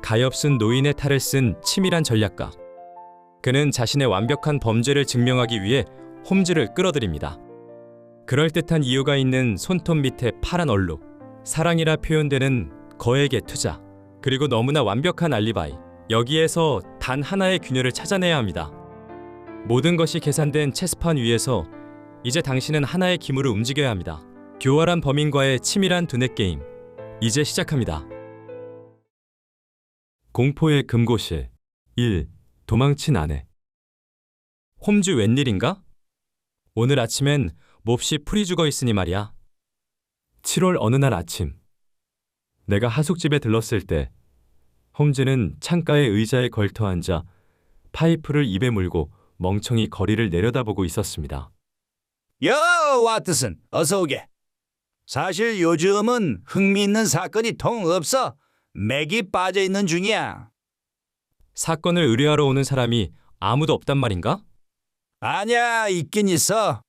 가엾은 노인의 탈을 쓴 치밀한 전략가. 그는 자신의 완벽한 범죄를 증명하기 위해 홈즈를 끌어들입니다. 그럴듯한 이유가 있는 손톱 밑에 파란 얼룩, 사랑이라 표현되는 거액의 투자, 그리고 너무나 완벽한 알리바이. 여기에서 단 하나의 균열을 찾아내야 합니다. 모든 것이 계산된 체스판 위에서 이제 당신은 하나의 기물을 움직여야 합니다. 교활한 범인과의 치밀한 두뇌 게임, 이제 시작합니다. 공포의 금고실 1. 도망친 아내. 홈즈 웬일인가? 오늘 아침엔 몹시 풀이 죽어 있으니 말이야. 7월 어느 날 아침, 내가 하숙집에 들렀을 때 홈즈는 창가의 의자에 걸터 앉아 파이프를 입에 물고 멍청이 거리를 내려다보고 있었습니다. 여, 와트슨, 어서 오게. 사실 요즘은 흥미있는 사건이 통 없어. 맥이 빠져있는 중이야. 사건을 의뢰하러 오는 사람이 아무도 없단 말인가? 아니야, 있긴 있어.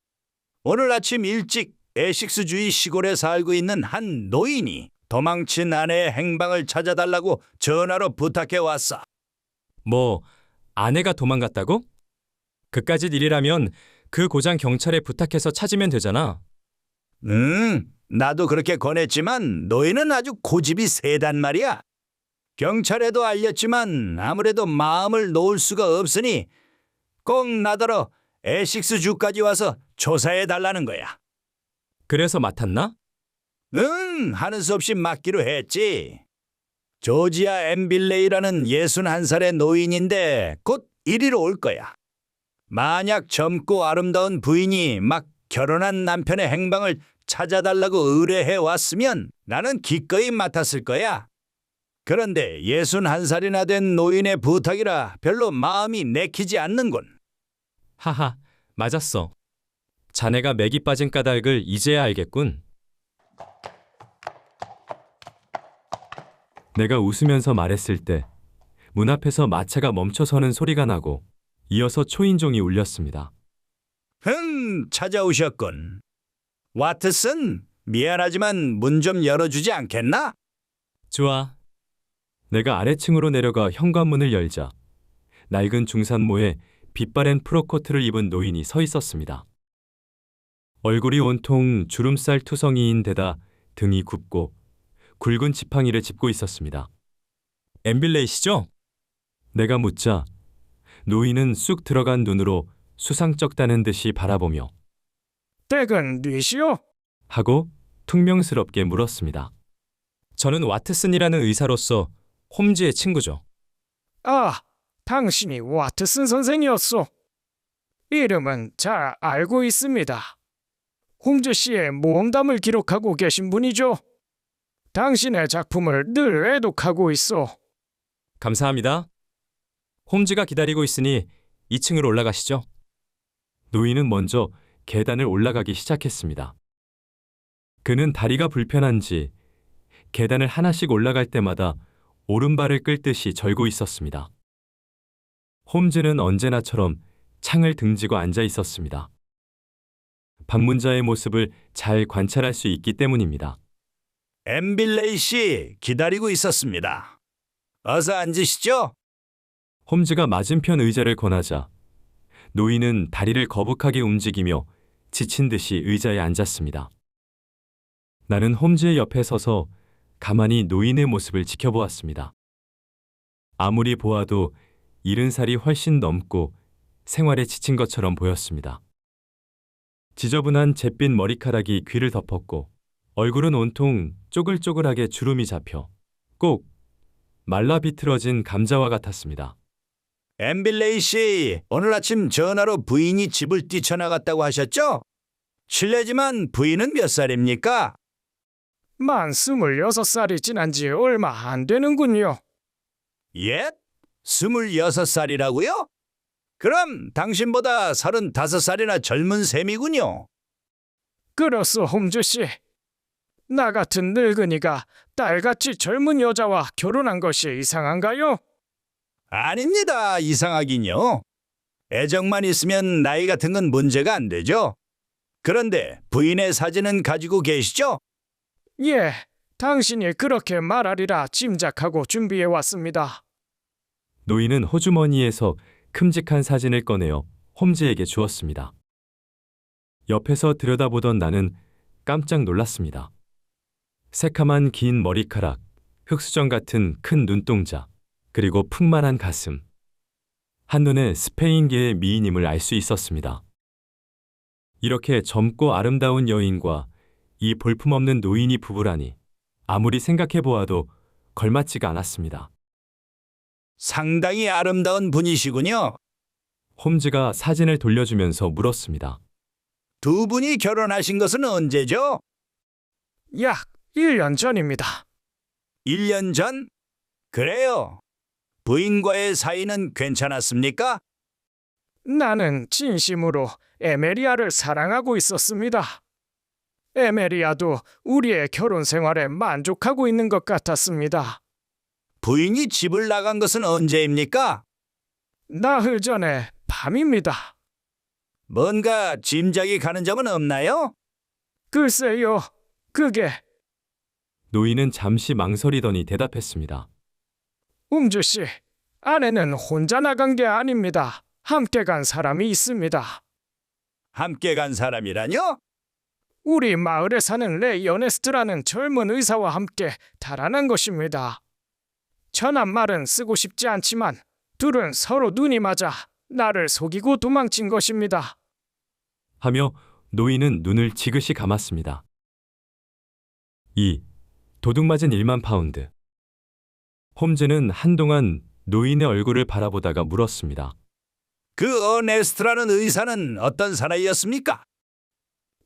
오늘 아침 일찍 에식스주의 시골에 살고 있는 한 노인이 도망친 아내의 행방을 찾아달라고 전화로 부탁해 왔어. 뭐, 아내가 도망갔다고? 그까짓 일이라면 그 고장 경찰에 부탁해서 찾으면 되잖아. 나도 그렇게 권했지만 노인은 아주 고집이 세단 말이야. 경찰에도 알렸지만 아무래도 마음을 놓을 수가 없으니 꼭 나더러 에식스주까지 와서 조사해 달라는 거야. 그래서 맡았나? 하는 수 없이 맡기로 했지. 조지아 엠빌레이라는 61살의 노인인데 곧 이리로 올 거야. 만약 젊고 아름다운 부인이 막 결혼한 남편의 행방을 찾아달라고 의뢰해 왔으면 나는 기꺼이 맡았을 거야. 그런데 61살이나 된 노인의 부탁이라 별로 마음이 내키지 않는군. 하하, 맞았어. 자네가 맥이 빠진 까닭을 이제야 알겠군. 내가 웃으면서 말했을 때 문 앞에서 마차가 멈춰서는 소리가 나고 이어서 초인종이 울렸습니다. 찾아오셨군. 와트슨, 미안하지만 문 좀 열어주지 않겠나? 좋아. 내가 아래층으로 내려가 현관문을 열자 낡은 중산모에 빛바랜 프로코트를 입은 노인이 서 있었습니다. 얼굴이 온통 주름살 투성이인 데다 등이 굽고 굵은 지팡이를 짚고 있었습니다. 엠빌레이시죠? 내가 묻자 노인은 쑥 들어간 눈으로 수상쩍다는 듯이 바라보며 댁은 뉘시오? 하고 퉁명스럽게 물었습니다. 저는 와트슨이라는 의사로서 홈즈의 친구죠. 아, 당신이 와트슨 선생이었소. 이름은 잘 알고 있습니다. 홈즈 씨의 모험담을 기록하고 계신 분이죠. 당신의 작품을 늘 애독하고 있어. 감사합니다. 홈즈가 기다리고 있으니 2층으로 올라가시죠. 노인은 먼저 계단을 올라가기 시작했습니다. 그는 다리가 불편한지 계단을 하나씩 올라갈 때마다 오른발을 끌듯이 절고 있었습니다. 홈즈는 언제나처럼 창을 등지고 앉아 있었습니다. 방문자의 모습을 잘 관찰할 수 있기 때문입니다. 엠빌레이 씨, 기다리고 있었습니다. 어서 앉으시죠. 홈즈가 맞은편 의자를 권하자 노인은 다리를 거북하게 움직이며 지친 듯이 의자에 앉았습니다. 나는 홈즈의 옆에 서서 가만히 노인의 모습을 지켜보았습니다. 아무리 보아도 70살이 훨씬 넘고 생활에 지친 것처럼 보였습니다. 지저분한 잿빛 머리카락이 귀를 덮었고 얼굴은 온통 쪼글쪼글하게 주름이 잡혀 꼭 말라 비틀어진 감자와 같았습니다. 엠빌레이 씨, 오늘 아침 전화로 부인이 집을 뛰쳐나갔다고 하셨죠? 실례지만 부인은 몇 살입니까? 만 26살이 지난 지 얼마 안 되는군요. 예? 26살이라고요? 그럼 당신보다 35살이나 젊은 셈이군요. 그렇소, 홈즈 씨. 나 같은 늙은이가 딸같이 젊은 여자와 결혼한 것이 이상한가요? 아닙니다. 이상하긴요. 애정만 있으면 나이 같은 건 문제가 안 되죠. 그런데 부인의 사진은 가지고 계시죠? 예, 당신이 그렇게 말하리라 짐작하고 준비해 왔습니다. 노인은 호주머니에서 큼직한 사진을 꺼내어 홈즈에게 주었습니다. 옆에서 들여다보던 나는 깜짝 놀랐습니다. 새카만 긴 머리카락, 흑수정 같은 큰 눈동자, 그리고 풍만한 가슴. 한눈에 스페인계의 미인임을 알 수 있었습니다. 이렇게 젊고 아름다운 여인과 이 볼품없는 노인이 부부라니 아무리 생각해 보아도 걸맞지가 않았습니다. 상당히 아름다운 분이시군요. 홈즈가 사진을 돌려주면서 물었습니다. 두 분이 결혼하신 것은 언제죠? 약 1년 전입니다. 1년 전? 그래요. 부인과의 사이는 괜찮았습니까? 나는 진심으로 에메리아를 사랑하고 있었습니다. 에메리아도 우리의 결혼 생활에 만족하고 있는 것 같았습니다. 부인이 집을 나간 것은 언제입니까? 나흘 전에 밤입니다. 뭔가 짐작이 가는 점은 없나요? 글쎄요, 그게 노인은 잠시 망설이더니 대답했습니다. 웅주 씨, 아내는 혼자 나간 게 아닙니다. 함께 간 사람이 있습니다. 함께 간 사람이라뇨? 우리 마을에 사는 레이 어네스트라는 젊은 의사와 함께 달아난 것입니다. 천한 말은 쓰고 싶지 않지만 둘은 서로 눈이 맞아 나를 속이고 도망친 것입니다. 하며 노인은 눈을 지그시 감았습니다. 2. 도둑맞은 1만 파운드. 홈즈는 한동안 노인의 얼굴을 바라보다가 물었습니다. 그 어네스트라는 의사는 어떤 사나이였습니까?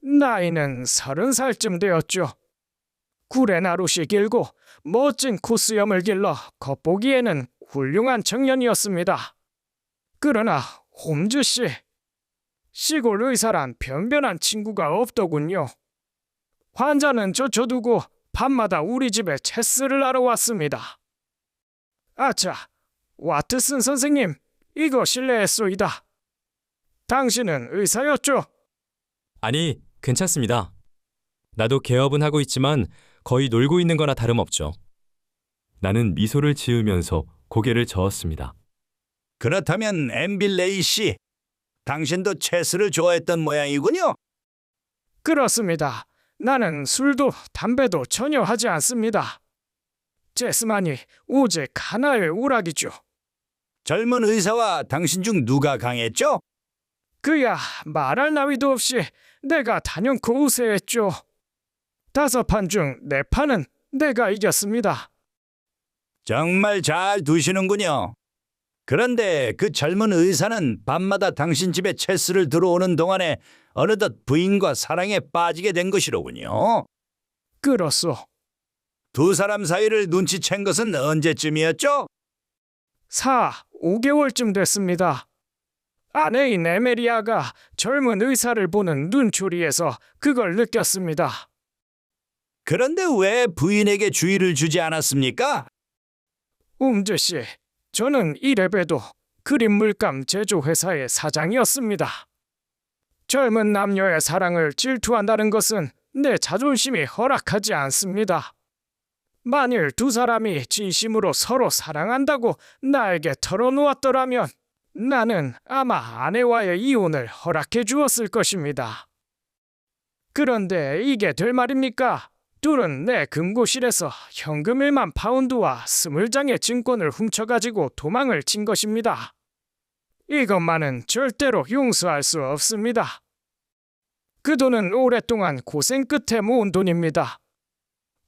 나이는 30살쯤 되었죠. 굴의 나룻이 길고 멋진 코수염을 길러 겉보기에는 훌륭한 청년이었습니다. 그러나 홈즈 씨, 시골 의사란 변변한 친구가 없더군요. 환자는 쫓아두고 밤마다 우리 집에 체스를 하러 왔습니다. 아차, 와트슨 선생님, 이거 실례했소이다. 당신은 의사였죠? 아니, 괜찮습니다. 나도 개업은 하고 있지만 거의 놀고 있는 거나 다름없죠. 나는 미소를 지으면서 고개를 저었습니다. 그렇다면 엠빌레이 씨, 당신도 체스를 좋아했던 모양이군요. 그렇습니다. 나는 술도 담배도 전혀 하지 않습니다. 체스만이 오직 하나의 오락이죠. 젊은 의사와 당신 중 누가 강했죠? 그야 말할 나위도 없이 내가 단연코 우세했죠. 5판 중 4판은 내가 이겼습니다. 정말 잘 두시는군요. 그런데 그 젊은 의사는 밤마다 당신 집에 체스를 들어오는 동안에 어느덧 부인과 사랑에 빠지게 된 것이로군요. 그렇소. 두 사람 사이를 눈치챈 것은 언제쯤이었죠? 5개월쯤 됐습니다. 아내인 에메리아가 젊은 의사를 보는 눈초리에서 그걸 느꼈습니다. 그런데 왜 부인에게 주의를 주지 않았습니까? 웅주 씨, 저는 이래봬도 그림 물감 제조 회사의 사장이었습니다. 젊은 남녀의 사랑을 질투한다는 것은 내 자존심이 허락하지 않습니다. 만일 두 사람이 진심으로 서로 사랑한다고 나에게 털어놓았더라면 나는 아마 아내와의 이혼을 허락해 주었을 것입니다. 그런데 이게 될 말입니까? 둘은 내 금고실에서 현금 1만 파운드와 20장의 증권을 훔쳐가지고 도망을 친 것입니다. 이것만은 절대로 용서할 수 없습니다. 그 돈은 오랫동안 고생 끝에 모은 돈입니다.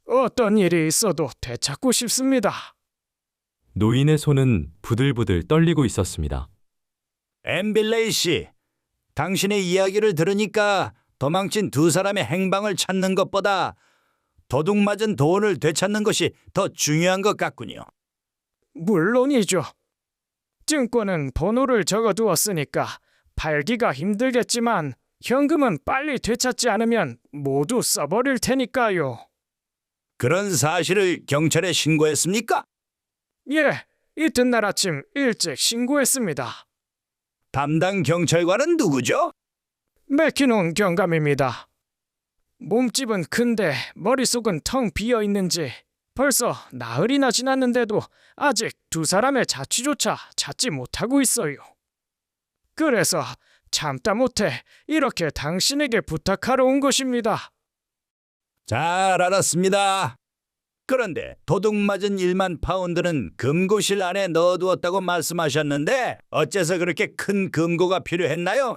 어떤 일이 있어도 되찾고 싶습니다. 노인의 손은 부들부들 떨리고 있었습니다. 엠빌레이 씨, 당신의 이야기를 들으니까 도망친 두 사람의 행방을 찾는 것보다 도둑맞은 돈을 되찾는 것이 더 중요한 것 같군요. 물론이죠. 증권은 번호를 적어두었으니까 팔기가 힘들겠지만 현금은 빨리 되찾지 않으면 모두 써버릴 테니까요. 그런 사실을 경찰에 신고했습니까? 예, 이튿날 아침 일찍 신고했습니다. 담당 경찰관은 누구죠? 맥키논 경감입니다. 몸집은 큰데 머릿속은 텅 비어 있는지 벌써 나흘이나 지났는데도 아직 두 사람의 자취조차 찾지 못하고 있어요. 그래서 참다 못해 이렇게 당신에게 부탁하러 온 것입니다. 잘 알았습니다. 그런데 도둑 맞은 1만 파운드는 금고실 안에 넣어두었다고 말씀하셨는데 어째서 그렇게 큰 금고가 필요했나요?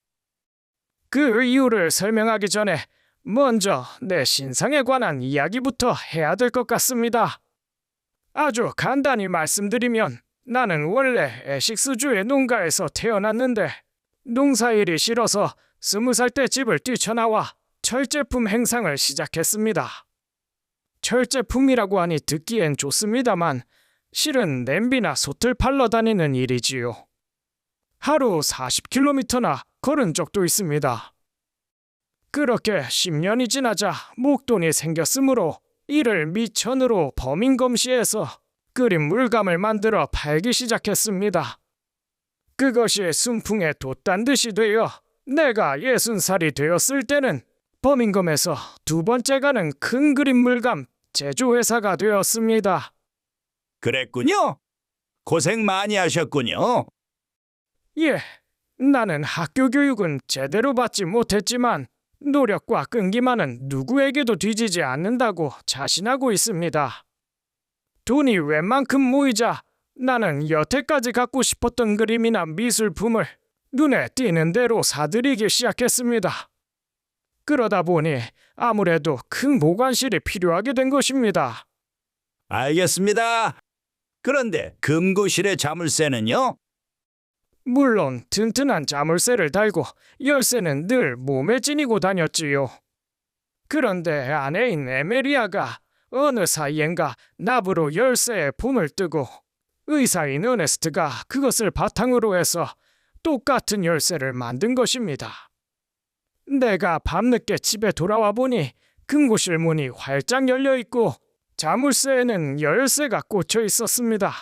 그 이유를 설명하기 전에 먼저 내 신상에 관한 이야기부터 해야 될 것 같습니다. 아주 간단히 말씀드리면 나는 원래 에식스주의 농가에서 태어났는데 농사일이 싫어서 20살 때 집을 뛰쳐나와 철제품 행상을 시작했습니다. 철제품이라고 하니 듣기엔 좋습니다만 실은 냄비나 솥을 팔러 다니는 일이지요. 하루 40km나 걸은 적도 있습니다. 그렇게 10년이 지나자 목돈이 생겼으므로 이를 미천으로 범인검시해서 끓인 물감을 만들어 팔기 시작했습니다. 그것이 순풍에 돛단 듯이 되어 내가 60살이 되었을 때는 범인검에서 두 번째 가는 큰 그림 물감 제조회사가 되었습니다. 그랬군요. 고생 많이 하셨군요. 예, 나는 학교 교육은 제대로 받지 못했지만 노력과 끈기만은 누구에게도 뒤지지 않는다고 자신하고 있습니다. 돈이 웬만큼 모이자 나는 여태까지 갖고 싶었던 그림이나 미술품을 눈에 띄는 대로 사들이기 시작했습니다. 그러다 보니 아무래도 큰 보관실이 필요하게 된 것입니다. 알겠습니다. 그런데 금고실의 자물쇠는요? 물론 튼튼한 자물쇠를 달고 열쇠는 늘 몸에 지니고 다녔지요. 그런데 아내인 에메리아가 어느 사이엔가 납으로 열쇠에 봄을 뜨고 의사인 어네스트가 그것을 바탕으로 해서 똑같은 열쇠를 만든 것입니다. 내가 밤늦게 집에 돌아와 보니 금고실 문이 활짝 열려 있고 자물쇠에는 열쇠가 꽂혀 있었습니다.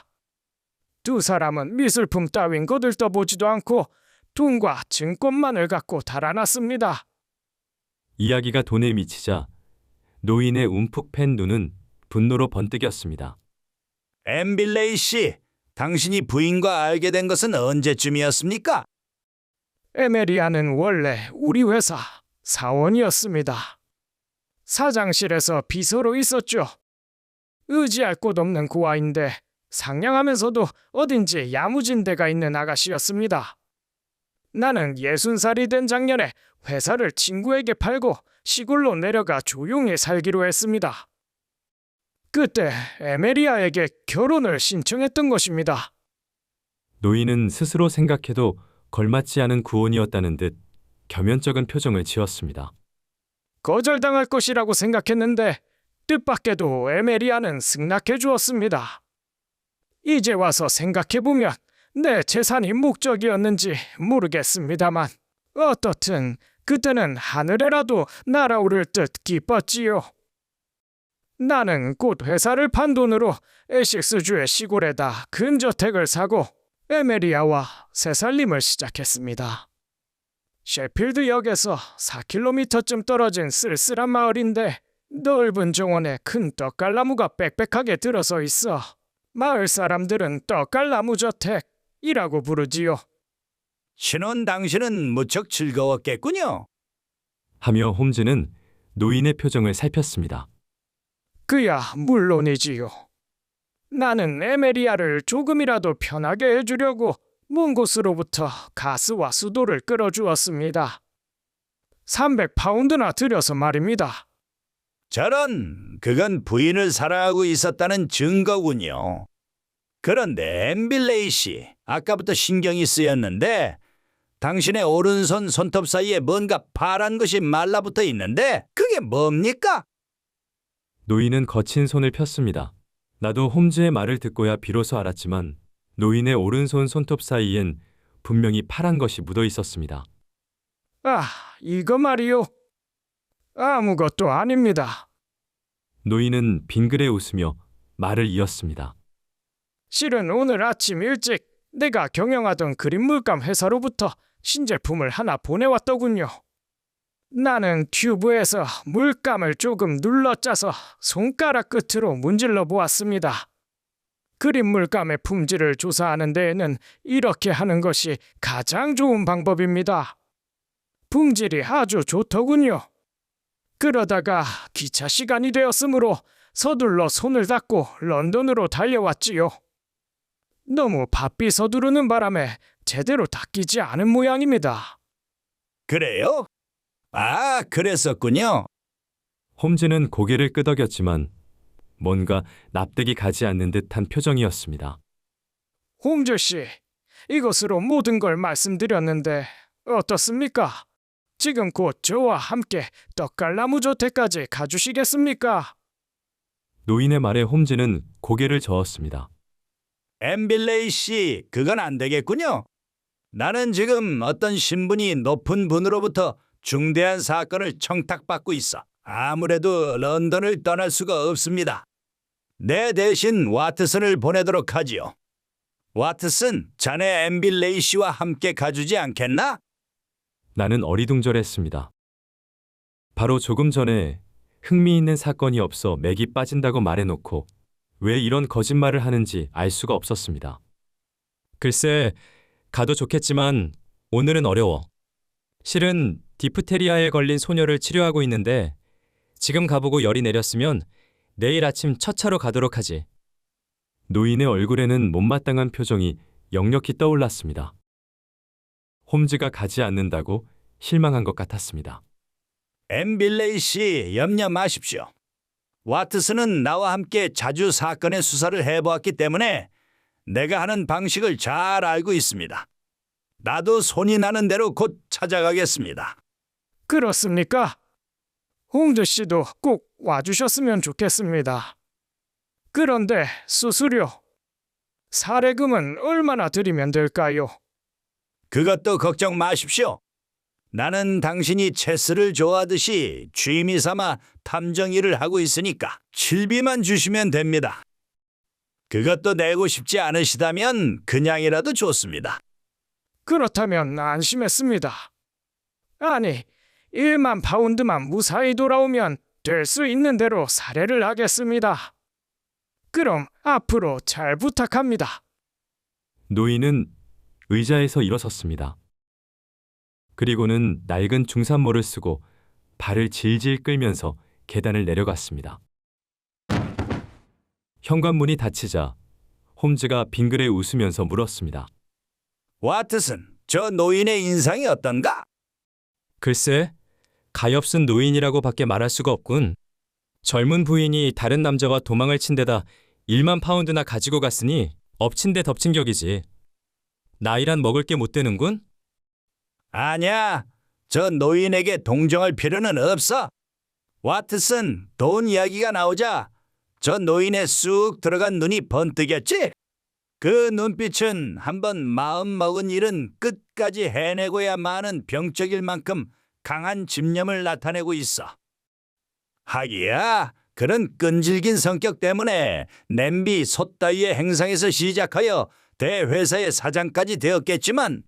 두 사람은 미술품 따윈 거들떠보지도 않고 돈과 증권만을 갖고 달아났습니다. 이야기가 돈에 미치자 노인의 움푹 팬 눈은 분노로 번뜩였습니다. 엠빌레이 씨, 당신이 부인과 알게 된 것은 언제쯤이었습니까? 에메리아는 원래 우리 회사 사원이었습니다. 사장실에서 비서로 있었죠. 의지할 곳 없는 고아인데 상냥하면서도 어딘지 야무진 데가 있는 아가씨였습니다. 나는 60살이 된 작년에 회사를 친구에게 팔고 시골로 내려가 조용히 살기로 했습니다. 그때 에메리아에게 결혼을 신청했던 것입니다. 노인은 스스로 생각해도 걸맞지 않은 구혼이었다는 듯 겸연쩍은 표정을 지었습니다. 거절당할 것이라고 생각했는데 뜻밖에도 에메리아는 승낙해 주었습니다. 이제 와서 생각해보면 내 재산이 목적이었는지 모르겠습니다만 어떻든 그때는 하늘에라도 날아오를 듯 기뻤지요. 나는 곧 회사를 판 돈으로 에식스주의 시골에다 근저택을 사고 에메리아와 새 살림을 시작했습니다. 셰필드역에서 4km쯤 떨어진 쓸쓸한 마을인데 넓은 정원에 큰 떡갈나무가 빽빽하게 들어서 있어 마을 사람들은 떡갈나무 저택이라고 부르지요. 신혼 당신은 무척 즐거웠겠군요. 하며 홈즈는 노인의 표정을 살폈습니다. 그야 물론이지요. 나는 에메리아를 조금이라도 편하게 해주려고 먼 곳으로부터 가스와 수도를 끌어주었습니다. 300파운드나 들여서 말입니다. 저런, 그건 부인을 사랑하고 있었다는 증거군요. 그런데 엠빌레이 씨, 아까부터 신경이 쓰였는데 당신의 오른손 손톱 사이에 뭔가 파란 것이 말라붙어 있는데 그게 뭡니까? 노인은 거친 손을 폈습니다. 나도 홈즈의 말을 듣고야 비로소 알았지만 노인의 오른손 손톱 사이엔 분명히 파란 것이 묻어 있었습니다. 아, 이거 말이요. 아무것도 아닙니다. 노인은 빙그레 웃으며 말을 이었습니다. 실은 오늘 아침 일찍 내가 경영하던 그림 물감 회사로부터 신제품을 하나 보내왔더군요. 나는 튜브에서 물감을 조금 눌러짜서 손가락 끝으로 문질러 보았습니다. 그림 물감의 품질을 조사하는 데에는 이렇게 하는 것이 가장 좋은 방법입니다. 품질이 아주 좋더군요. 그러다가 기차 시간이 되었으므로 서둘러 손을 닦고 런던으로 달려왔지요. 너무 바삐 서두르는 바람에 제대로 닦이지 않은 모양입니다. 그래요? 아, 그랬었군요. 홈즈는 고개를 끄덕였지만 뭔가 납득이 가지 않는 듯한 표정이었습니다. 홈즈 씨, 이것으로 모든 걸 말씀드렸는데 어떻습니까? 지금 곧 저와 함께 떡갈나무 저택까지 가주시겠습니까? 노인의 말에 홈즈는 고개를 저었습니다. 엠빌레이 씨, 그건 안 되겠군요. 나는 지금 어떤 신분이 높은 분으로부터 중대한 사건을 청탁받고 있어. 아무래도 런던을 떠날 수가 없습니다. 내 대신 와트슨을 보내도록 하지요. 와트슨, 자네 엠빌레이 씨와 함께 가주지 않겠나? 나는 어리둥절했습니다. 바로 조금 전에 흥미있는 사건이 없어 맥이 빠진다고 말해놓고 왜 이런 거짓말을 하는지 알 수가 없었습니다. 글쎄, 가도 좋겠지만 오늘은 어려워. 실은 디프테리아에 걸린 소녀를 치료하고 있는데 지금 가보고 열이 내렸으면 내일 아침 첫 차로 가도록 하지. 노인의 얼굴에는 못마땅한 표정이 역력히 떠올랐습니다. 홈즈가 가지 않는다고 실망한 것 같았습니다. 엠빌레이 씨, 염려 마십시오. 와트슨은 나와 함께 자주 사건의 수사를 해보았기 때문에 내가 하는 방식을 잘 알고 있습니다. 나도 손이 나는 대로 곧 찾아가겠습니다. 그렇습니까? 홈즈 씨도 꼭 와주셨으면 좋겠습니다. 그런데 수수료, 사례금은 얼마나 드리면 될까요? 그것도 걱정 마십시오. 나는 당신이 체스를 좋아하듯이 취미 삼아 탐정 일을 하고 있으니까 실비만 주시면 됩니다. 그것도 내고 싶지 않으시다면 그냥이라도 좋습니다. 그렇다면 안심했습니다. 아니, 1만 파운드만 무사히 돌아오면 될 수 있는 대로 사례를 하겠습니다. 그럼 앞으로 잘 부탁합니다. 노인은 의자에서 일어섰습니다. 그리고는 낡은 중산모를 쓰고 발을 질질 끌면서 계단을 내려갔습니다. 현관문이 닫히자 홈즈가 빙그레 웃으면서 물었습니다. 와트슨, 저 노인의 인상이 어떤가? 글쎄, 가엾은 노인이라고밖에 말할 수가 없군. 젊은 부인이 다른 남자와 도망을 친 데다 1만 파운드나 가지고 갔으니 엎친 데 덮친 격이지. 나이란 먹을 게 못 되는군? 아니야, 저 노인에게 동정할 필요는 없어. 와트슨, 돈 이야기가 나오자 저 노인의 쑥 들어간 눈이 번뜩였지? 그 눈빛은 한번 마음 먹은 일은 끝까지 해내고야 마는 병적일 만큼 강한 집념을 나타내고 있어. 하기야, 그런 끈질긴 성격 때문에 냄비 솥 따위의 행상에서 시작하여 대회사의 사장까지 되었겠지만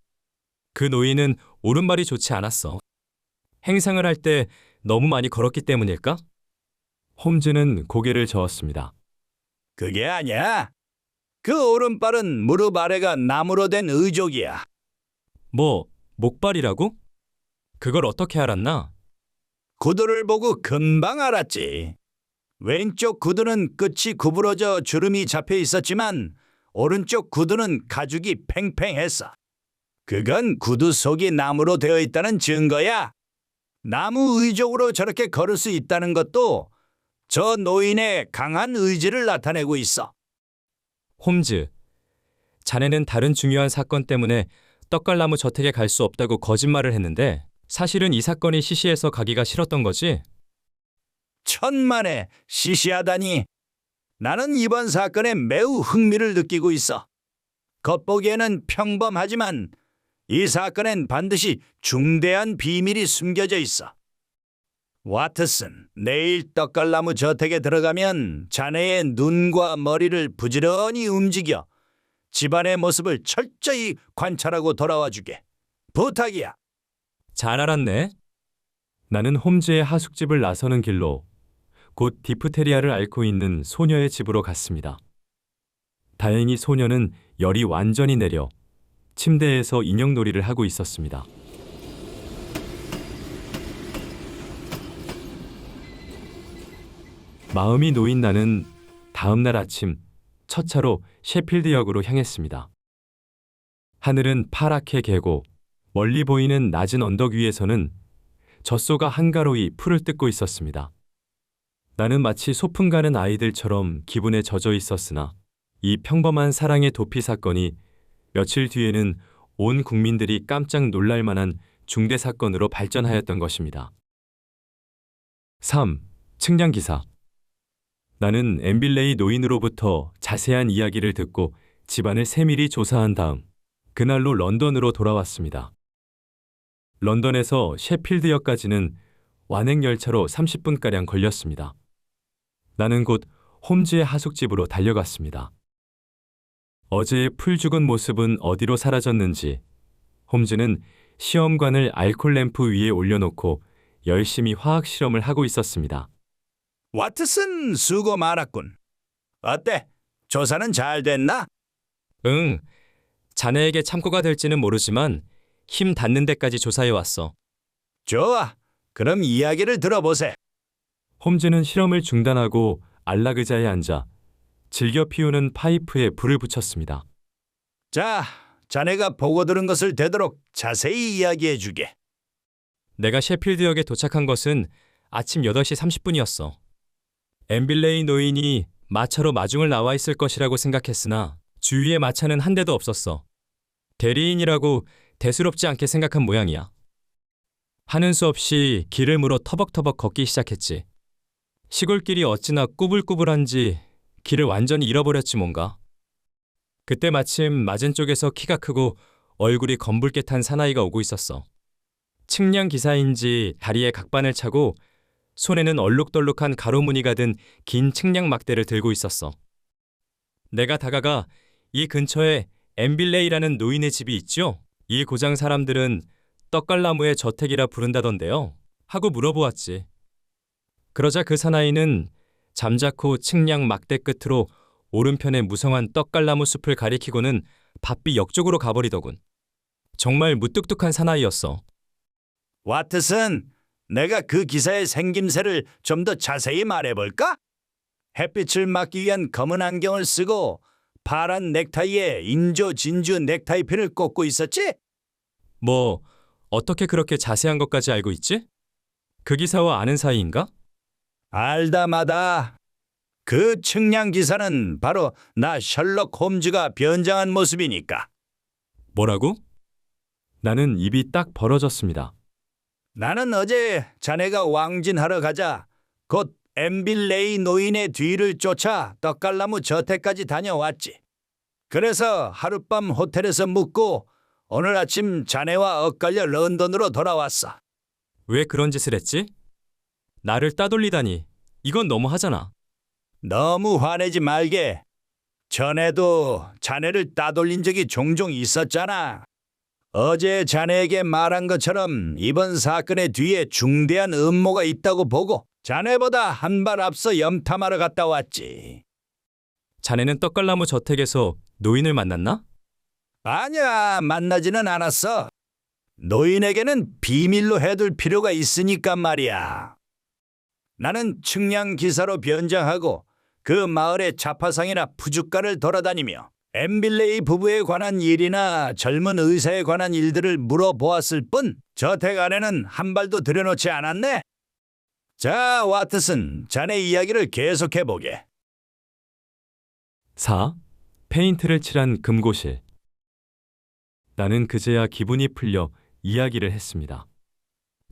그 노인은 오른발이 좋지 않았어. 행상을 할 때 너무 많이 걸었기 때문일까? 홈즈는 고개를 저었습니다. 그게 아니야. 그 오른발은 무릎 아래가 나무로 된 의족이야. 뭐, 목발이라고? 그걸 어떻게 알았나? 구두를 보고 금방 알았지. 왼쪽 구두는 끝이 구부러져 주름이 잡혀 있었지만 오른쪽 구두는 가죽이 팽팽했어. 그건 구두 속이 나무로 되어 있다는 증거야. 나무 의족으로 저렇게 걸을 수 있다는 것도 저 노인의 강한 의지를 나타내고 있어. 홈즈, 자네는 다른 중요한 사건 때문에 떡갈나무 저택에 갈 수 없다고 거짓말을 했는데 사실은 이 사건이 시시해서 가기가 싫었던 거지? 천만에 시시하다니. 나는 이번 사건에 매우 흥미를 느끼고 있어. 겉보기에는 평범하지만 이 사건엔 반드시 중대한 비밀이 숨겨져 있어. 와트슨, 내일 떡갈나무 저택에 들어가면 자네의 눈과 머리를 부지런히 움직여 집안의 모습을 철저히 관찰하고 돌아와 주게. 부탁이야. 잘 알았네. 나는 홈즈의 하숙집을 나서는 길로 곧 디프테리아를 앓고 있는 소녀의 집으로 갔습니다. 다행히 소녀는 열이 완전히 내려 침대에서 인형놀이를 하고 있었습니다. 마음이 놓인 나는 다음 날 아침 첫 차로 셰필드역으로 향했습니다. 하늘은 파랗게 개고 멀리 보이는 낮은 언덕 위에서는 젖소가 한가로이 풀을 뜯고 있었습니다. 나는 마치 소풍 가는 아이들처럼 기분에 젖어 있었으나 이 평범한 사랑의 도피 사건이 며칠 뒤에는 온 국민들이 깜짝 놀랄 만한 중대 사건으로 발전하였던 것입니다. 3. 측량 기사. 나는 엠빌레이 노인으로부터 자세한 이야기를 듣고 집안을 세밀히 조사한 다음 그날로 런던으로 돌아왔습니다. 런던에서 셰필드역까지는 완행 열차로 30분가량 걸렸습니다. 나는 곧 홈즈의 하숙집으로 달려갔습니다. 어제의 풀 죽은 모습은 어디로 사라졌는지 홈즈는 시험관을 알콜 램프 위에 올려놓고 열심히 화학 실험을 하고 있었습니다. 와트슨, 수고 많았군. 어때? 조사는 잘 됐나? 응, 자네에게 참고가 될지는 모르지만 힘 닿는 데까지 조사해왔어. 좋아. 그럼 이야기를 들어보세. 홈즈는 실험을 중단하고 안락의자에 앉아 즐겨 피우는 파이프에 불을 붙였습니다. 자, 자네가 보고 들은 것을 되도록 자세히 이야기해 주게. 내가 셰필드역에 도착한 것은 아침 8시 30분이었어. 엠빌레이 노인이 마차로 마중을 나와 있을 것이라고 생각했으나 주위에 마차는 한 대도 없었어. 대리인이라고 대수롭지 않게 생각한 모양이야. 하는 수 없이 길을 물어 터벅터벅 걷기 시작했지. 시골길이 어찌나 꾸불꾸불한지 길을 완전히 잃어버렸지 뭔가. 그때 마침 맞은 쪽에서 키가 크고 얼굴이 검붉게 탄 사나이가 오고 있었어. 측량 기사인지 다리에 각반을 차고 손에는 얼룩덜룩한 가로무늬가 든 긴 측량 막대를 들고 있었어. 내가 다가가 이 근처에 엠빌레이라는 노인의 집이 있죠? 이 고장 사람들은 떡갈나무의 저택이라 부른다던데요. 하고 물어보았지. 그러자 그 사나이는 잠자코 측량 막대 끝으로 오른편에 무성한 떡갈나무 숲을 가리키고는 바삐 역쪽으로 가버리더군. 정말 무뚝뚝한 사나이였어. 와트슨, 내가 그 기사의 생김새를 좀 더 자세히 말해볼까? 햇빛을 막기 위한 검은 안경을 쓰고 파란 넥타이에 인조 진주 넥타이 핀을 꽂고 있었지? 뭐 어떻게 그렇게 자세한 것까지 알고 있지? 그 기사와 아는 사이인가? 알다마다. 그 측량 기사는 바로 나 셜록 홈즈가 변장한 모습이니까. 뭐라고? 나는 입이 딱 벌어졌습니다. 나는 어제 자네가 왕진하러 가자 곧 엠빌레이 노인의 뒤를 쫓아 떡갈나무 저택까지 다녀왔지. 그래서 하룻밤 호텔에서 묵고 오늘 아침 자네와 엇갈려 런던으로 돌아왔어. 왜 그런 짓을 했지? 나를 따돌리다니. 이건 너무하잖아. 너무 화내지 말게. 전에도 자네를 따돌린 적이 종종 있었잖아. 어제 자네에게 말한 것처럼 이번 사건의 뒤에 중대한 음모가 있다고 보고 자네보다 한 발 앞서 염탐하러 갔다 왔지. 자네는 떡갈나무 저택에서 노인을 만났나? 아니야, 만나지는 않았어. 노인에게는 비밀로 해둘 필요가 있으니까 말이야. 나는 측량 기사로 변장하고 그 마을의 자파상이나 푸주가를 돌아다니며 엠빌레이 부부에 관한 일이나 젊은 의사에 관한 일들을 물어보았을 뿐 저택 안에는 한 발도 들여놓지 않았네. 자, 와트슨, 자네 이야기를 계속해보게. 4. 페인트를 칠한 금고실. 나는 그제야 기분이 풀려 이야기를 했습니다.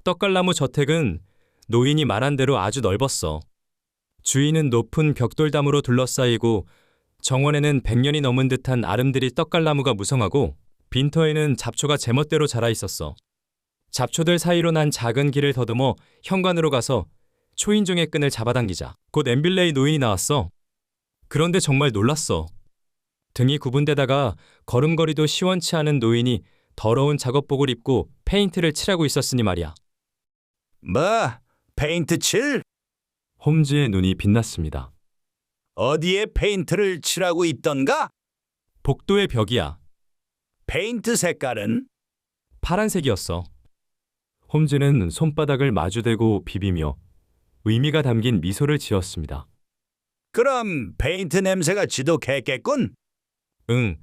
떡갈나무 저택은 노인이 말한 대로 아주 넓었어. 주위는 높은 벽돌담으로 둘러싸이고 정원에는 100년이 넘은 듯한 아름드리 떡갈나무가 무성하고 빈터에는 잡초가 제멋대로 자라 있었어. 잡초들 사이로 난 작은 길을 더듬어 현관으로 가서 초인종의 끈을 잡아당기자 곧 엠빌레이 노인이 나왔어. 그런데 정말 놀랐어. 등이 굽은 데다가 걸음걸이도 시원치 않은 노인이 더러운 작업복을 입고 페인트를 칠하고 있었으니 말이야. 뭐, 페인트 칠? 홈즈의 눈이 빛났습니다. 어디에 페인트를 칠하고 있던가? 복도의 벽이야. 페인트 색깔은? 파란색이었어. 홈즈는 손바닥을 마주대고 비비며 의미가 담긴 미소를 지었습니다. 그럼 페인트 냄새가 지독했겠군? 응,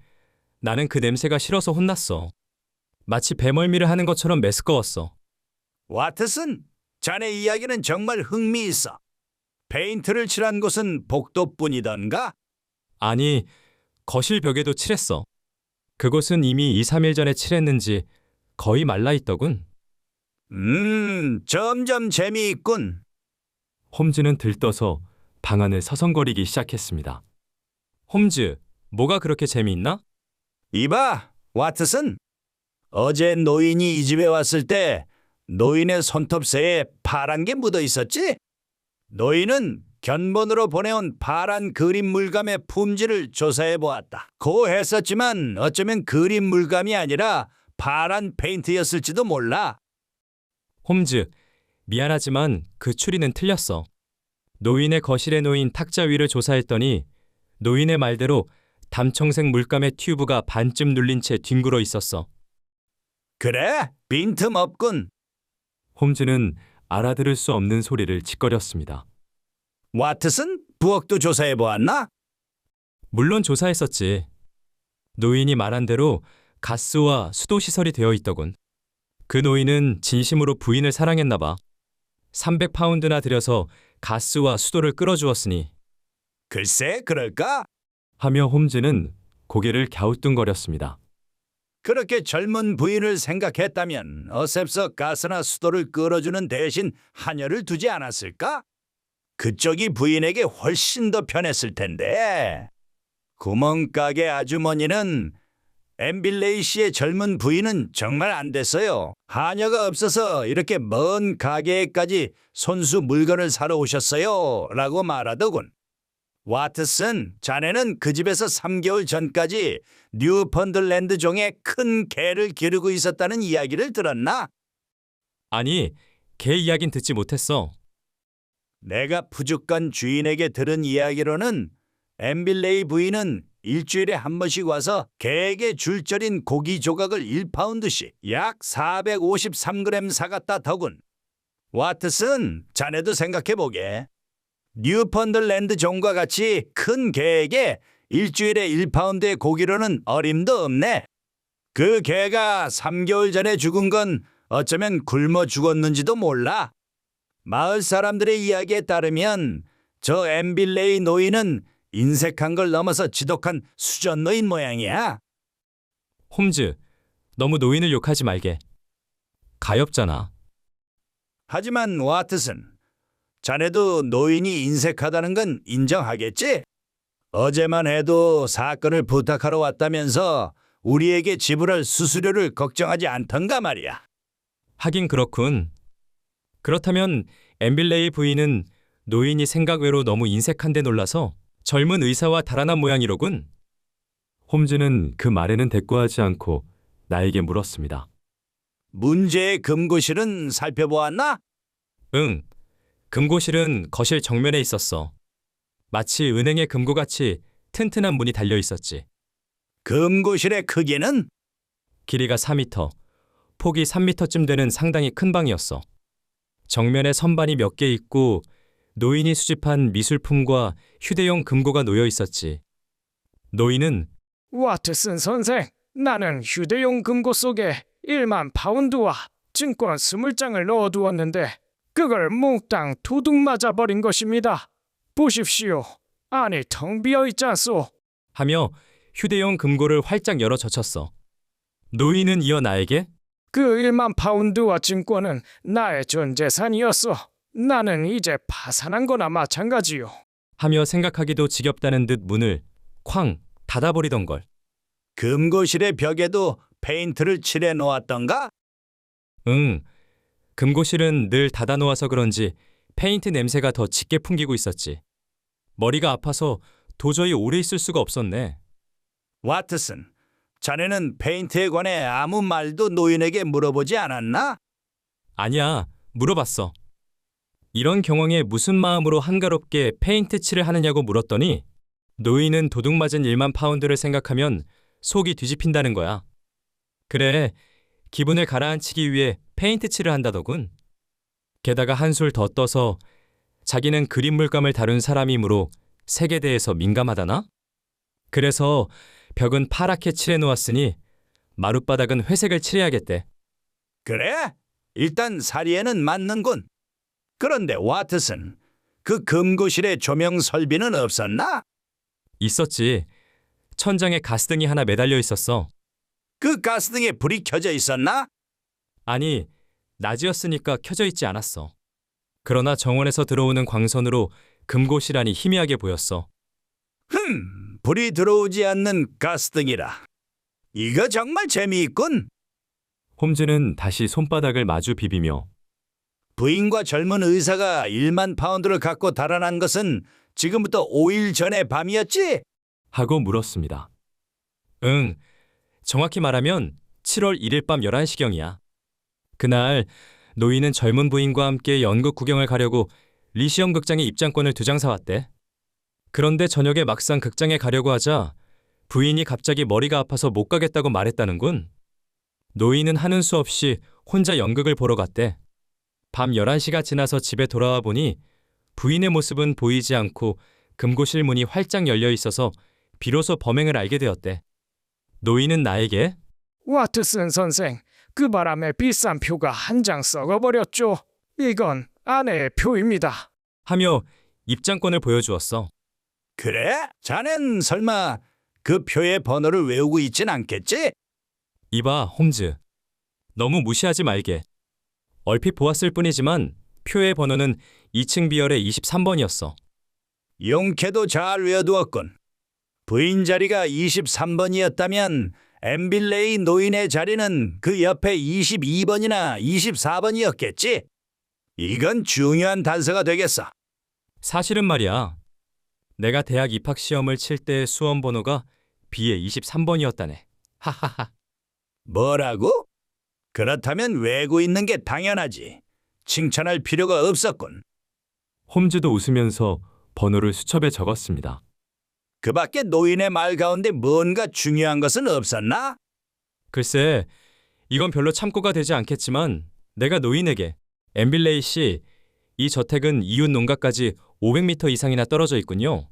나는 그 냄새가 싫어서 혼났어. 마치 배멀미를 하는 것처럼 메스꺼웠어. 와트슨, 자네 이야기는 정말 흥미있어. 페인트를 칠한 곳은 복도뿐이던가? 아니, 거실 벽에도 칠했어. 그곳은 이미 2, 3일 전에 칠했는지 거의 말라있더군. 점점 재미있군. 홈즈는 들떠서 방 안을 서성거리기 시작했습니다. 홈즈, 뭐가 그렇게 재미있나? 이봐, 와트슨. 어제 노인이 이 집에 왔을 때 노인의 손톱새에 파란 게 묻어 있었지? 노인은 견본으로 보내온 파란 그림 물감의 품질을 조사해 보았다. 고했었지만 어쩌면 그림 물감이 아니라 파란 페인트였을지도 몰라. 홈즈, 미안하지만 그 추리는 틀렸어. 노인의 거실에 놓인 탁자 위를 조사했더니 노인의 말대로 담청색 물감의 튜브가 반쯤 눌린 채 뒹굴어 있었어. 그래? 빈틈없군. 홈즈는 알아들을 수 없는 소리를 짓거렸습니다. 와트슨, 부엌도 조사해 보았나? 물론 조사했었지. 노인이 말한 대로 가스와 수도 시설이 되어 있더군. 그 노인은 진심으로 부인을 사랑했나 봐. 300파운드나 들여서 가스와 수도를 끌어주었으니 글쎄, 그럴까? 하며 홈즈는 고개를 갸우뚱거렸습니다. 그렇게 젊은 부인을 생각했다면 어셉서 가스나 수도를 끌어주는 대신 하녀를 두지 않았을까? 그쪽이 부인에게 훨씬 더 편했을 텐데. 구멍가게 아주머니는 엠빌레이 씨의 젊은 부인은 정말 안 됐어요. 하녀가 없어서 이렇게 먼 가게에까지 손수 물건을 사러 오셨어요. 라고 말하더군. 와트슨, 자네는 그 집에서 3개월 전까지 뉴펀들랜드 종의 큰 개를 기르고 있었다는 이야기를 들었나? 아니, 개 이야긴 듣지 못했어. 내가 푸주간 주인에게 들은 이야기로는 엠빌레이 부인은 일주일에 한 번씩 와서 개에게 줄절인 고기 조각을 1파운드씩 약 453g 사갔다 더군. 와트슨, 자네도 생각해보게. 뉴펀들랜드 종과 같이 큰 개에게 일주일에 1파운드의 고기로는 어림도 없네. 그 개가 3개월 전에 죽은 건 어쩌면 굶어 죽었는지도 몰라. 마을 사람들의 이야기에 따르면 저 엠빌레이 노인은 인색한 걸 넘어서 지독한 수전 노인 모양이야. 홈즈, 너무 노인을 욕하지 말게. 가엾잖아. 하지만 와트슨, 자네도 노인이 인색하다는 건 인정하겠지? 어제만 해도 사건을 부탁하러 왔다면서 우리에게 지불할 수수료를 걱정하지 않던가 말이야. 하긴 그렇군. 그렇다면 엠빌레이 부인은 노인이 생각 외로 너무 인색한데 놀라서 젊은 의사와 달아난 모양이로군. 홈즈는 그 말에는 대꾸하지 않고 나에게 물었습니다. 문제의 금고실은 살펴보았나? 응, 금고실은 거실 정면에 있었어. 마치 은행의 금고같이 튼튼한 문이 달려 있었지. 금고실의 크기는? 길이가 4m, 폭이 3m쯤 되는 상당히 큰 방이었어. 정면에 선반이 몇 개 있고 노인이 수집한 미술품과 휴대용 금고가 놓여 있었지. 노인은 와트슨 선생, 나는 휴대용 금고 속에 1만 파운드와 증권 20장을 넣어두었는데 그걸 몽땅 도둑 맞아 버린 것입니다. 보십시오. 안이 텅 비어 있지 않소. 하며 휴대용 금고를 활짝 열어 젖혔어. 노인은 이어 나에게 그 1만 파운드와 증권은 나의 전 재산이었어. 나는 이제 파산한 거나 마찬가지요. 하며 생각하기도 지겹다는 듯 문을 쾅 닫아버리던걸. 금고실의 벽에도 페인트를 칠해 놓았던가? 응, 금고실은 늘 닫아놓아서 그런지 페인트 냄새가 더 짙게 풍기고 있었지. 머리가 아파서 도저히 오래 있을 수가 없었네. 와트슨, 자네는 페인트에 관해 아무 말도 노인에게 물어보지 않았나? 아니야, 물어봤어. 이런 경황에 무슨 마음으로 한가롭게 페인트 칠을 하느냐고 물었더니 노인은 도둑 맞은 1만 파운드를 생각하면 속이 뒤집힌다는 거야. 그래, 기분을 가라앉히기 위해 페인트 칠을 한다더군. 게다가 한술 더 떠서 자기는 그림 물감을 다룬 사람이므로 색에 대해서 민감하다나? 그래서 벽은 파랗게 칠해 놓았으니 마룻바닥은 회색을 칠해야겠대. 그래? 일단 사리에는 맞는군. 그런데 와트슨, 그 금고실에 조명 설비는 없었나? 있었지. 천장에 가스등이 하나 매달려 있었어. 그 가스등에 불이 켜져 있었나? 아니, 낮이었으니까 켜져 있지 않았어. 그러나 정원에서 들어오는 광선으로 금고실 안이 희미하게 보였어. 불이 들어오지 않는 가스등이라. 이거 정말 재미있군. 홈즈는 다시 손바닥을 마주 비비며 부인과 젊은 의사가 1만 파운드를 갖고 달아난 것은 지금부터 5일 전의 밤이었지? 하고 물었습니다. 응, 정확히 말하면 7월 1일 밤 11시경이야. 그날 노인은 젊은 부인과 함께 연극 구경을 가려고 리시엄 극장에 입장권을 2장 사왔대. 그런데 저녁에 막상 극장에 가려고 하자 부인이 갑자기 머리가 아파서 못 가겠다고 말했다는군. 노인은 하는 수 없이 혼자 연극을 보러 갔대. 밤 11시가 지나서 집에 돌아와 보니 부인의 모습은 보이지 않고 금고실 문이 활짝 열려 있어서 비로소 범행을 알게 되었대. 노인은 나에게 와트슨 선생, 그 바람에 비싼 표가 한 장 썩어버렸죠. 이건 아내의 표입니다. 하며 입장권을 보여주었어. 그래? 자넨 설마 그 표의 번호를 외우고 있진 않겠지? 이봐, 홈즈. 너무 무시하지 말게. 얼핏 보았을 뿐이지만 표의 번호는 2층 비열의 23번이었어. 용케도 잘 외워두었군. 부인 자리가 23번이었다면 엠빌레이 노인의 자리는 그 옆에 22번이나 24번이었겠지? 이건 중요한 단서가 되겠어. 사실은 말이야. 내가 대학 입학 시험을 칠 때의 수험 번호가 B의 23번이었다네. 하하하. 뭐라고? 그렇다면 외고 있는 게 당연하지. 칭찬할 필요가 없었군. 홈즈도 웃으면서 번호를 수첩에 적었습니다. 그 밖에 노인의 말 가운데 뭔가 중요한 것은 없었나? 글쎄, 이건 별로 참고가 되지 않겠지만 내가 노인에게 엠빌레이 씨, 이 저택은 이웃 농가까지 500m 이상이나 떨어져 있군요.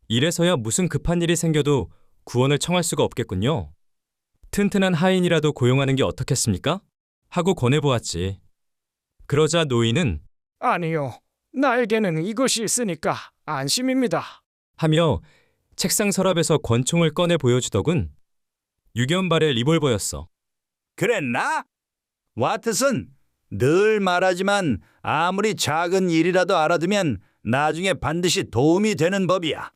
이래서야 무슨 급한 일이 생겨도 구원을 청할 수가 없겠군요. 튼튼한 하인이라도 고용하는 게 어떻겠습니까? 하고 권해보았지. 그러자 노인은 아니요, 나에게는 이것이 있으니까 안심입니다. 하며 책상 서랍에서 권총을 꺼내 보여주더군. 유견발의 리볼버였어. 그랬나? 와트슨, 늘 말하지만 아무리 작은 일이라도 알아두면 나중에 반드시 도움이 되는 법이야.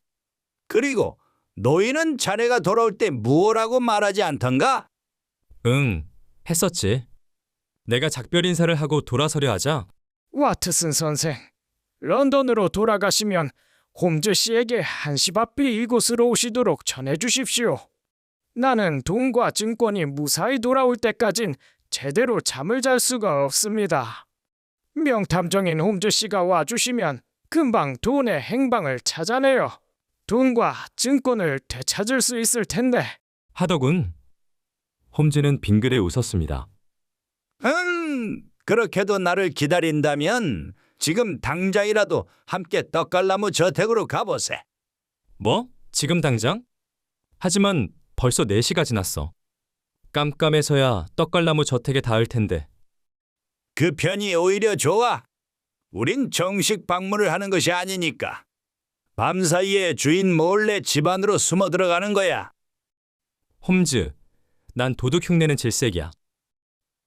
그리고 노인은 자네가 돌아올 때 무엇라고 말하지 않던가? 응, 했었지. 내가 작별 인사를 하고 돌아서려 하자 와트슨 선생, 런던으로 돌아가시면 홈즈 씨에게 한시바삐 이곳으로 오시도록 전해주십시오. 나는 돈과 증권이 무사히 돌아올 때까진 제대로 잠을 잘 수가 없습니다. 명탐정인 홈즈 씨가 와주시면 금방 돈의 행방을 찾아내어 돈과 증권을 되찾을 수 있을 텐데. 하더군. 홈즈는 빙그레 웃었습니다. 그렇게도 나를 기다린다면 지금 당장이라도 함께 떡갈나무 저택으로 가보세. 뭐? 지금 당장? 하지만 벌써 4시가 지났어. 깜깜해서야 떡갈나무 저택에 닿을 텐데. 그 편이 오히려 좋아. 우린 정식 방문을 하는 것이 아니니까. 밤사이에 주인 몰래 집 안으로 숨어 들어가는 거야. 홈즈, 난 도둑 흉내는 질색이야.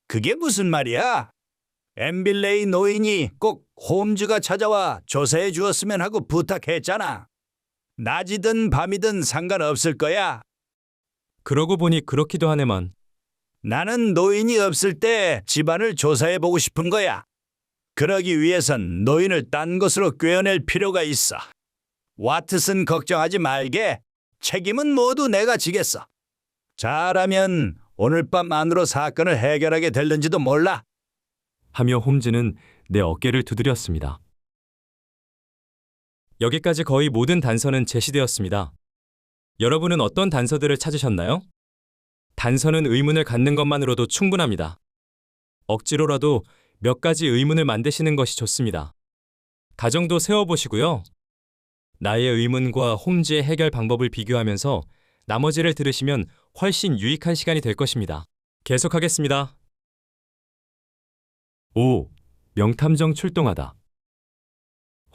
그게 무슨 말이야? 엠빌레이 노인이 꼭 홈즈가 찾아와 조사해 주었으면 하고 부탁했잖아. 낮이든 밤이든 상관없을 거야. 그러고 보니 그렇기도 하네만. 나는 노인이 없을 때 집안을 조사해 보고 싶은 거야. 그러기 위해선 노인을 딴 곳으로 꿰어낼 필요가 있어. 와트슨 걱정하지 말게. 책임은 모두 내가 지겠어. 잘하면 오늘 밤 안으로 사건을 해결하게 될는지도 몰라. 하며 홈즈는 내 어깨를 두드렸습니다. 여기까지 거의 모든 단서는 제시되었습니다. 여러분은 어떤 단서들을 찾으셨나요? 단서는 의문을 갖는 것만으로도 충분합니다. 억지로라도 몇 가지 의문을 만드시는 것이 좋습니다. 가정도 세워보시고요. 나의 의문과 홈즈의 해결 방법을 비교하면서 나머지를 들으시면 훨씬 유익한 시간이 될 것입니다. 계속하겠습니다. 5. 명탐정 출동하다.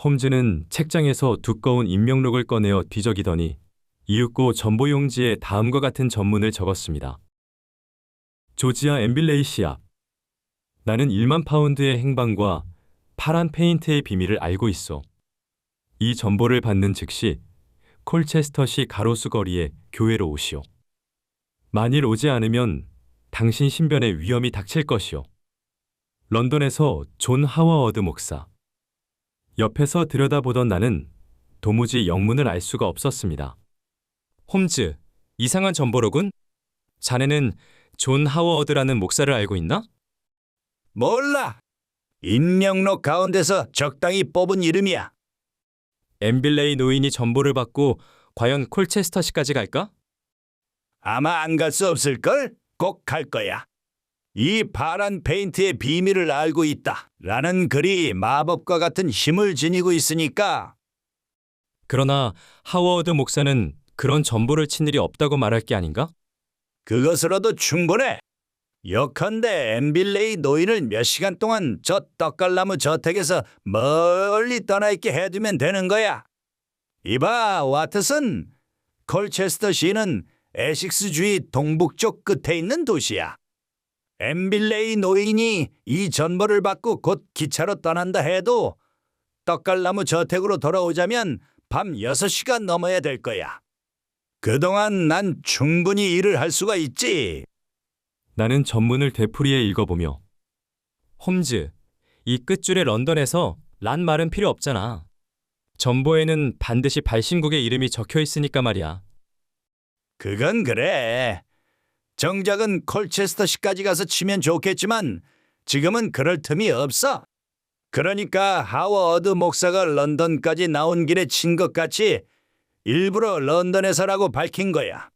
홈즈는 책장에서 두꺼운 임명록을 꺼내어 뒤적이더니 이윽고 전보용지에 다음과 같은 전문을 적었습니다. 조지아 엠빌레이 시압. 나는 1만 파운드의 행방과 파란 페인트의 비밀을 알고 있어. 이 전보를 받는 즉시 콜체스터시 가로수 거리에 교회로 오시오. 만일 오지 않으면 당신 신변에 위험이 닥칠 것이오. 런던에서 존 하워어드 목사. 옆에서 들여다보던 나는 도무지 영문을 알 수가 없었습니다. 홈즈, 이상한 전보로군? 자네는 존 하워어드라는 목사를 알고 있나? 몰라. 임명록 가운데서 적당히 뽑은 이름이야. 엠빌레이 노인이 전보를 받고 과연 콜체스터시까지 갈까? 아마 안 갈 수 없을걸? 꼭 갈 거야. 이 파란 페인트의 비밀을 알고 있다. 라는 글이 마법과 같은 힘을 지니고 있으니까. 그러나 하워어드 목사는 그런 전보를 친 일이 없다고 말할 게 아닌가? 그것으로도 충분해. 역한데 엠빌레이 노인을 몇 시간 동안 저 떡갈나무 저택에서 멀리 떠나 있게 해두면 되는 거야. 이봐, 와트슨. 콜체스터 시는 에식스주의 동북쪽 끝에 있는 도시야. 엠빌레이 노인이 이 전보를 받고 곧 기차로 떠난다 해도 떡갈나무 저택으로 돌아오자면 밤 6시가 넘어야 될 거야. 그동안 난 충분히 일을 할 수가 있지. 나는 전문을 되풀이해 읽어보며 홈즈, 이 끝줄의 런던에서 란 말은 필요 없잖아. 전보에는 반드시 발신국의 이름이 적혀 있으니까 말이야. 그건 그래. 정작은 콜체스터시까지 가서 치면 좋겠지만 지금은 그럴 틈이 없어. 그러니까 하워드 목사가 런던까지 나온 길에 친 것 같이 일부러 런던에서라고 밝힌 거야.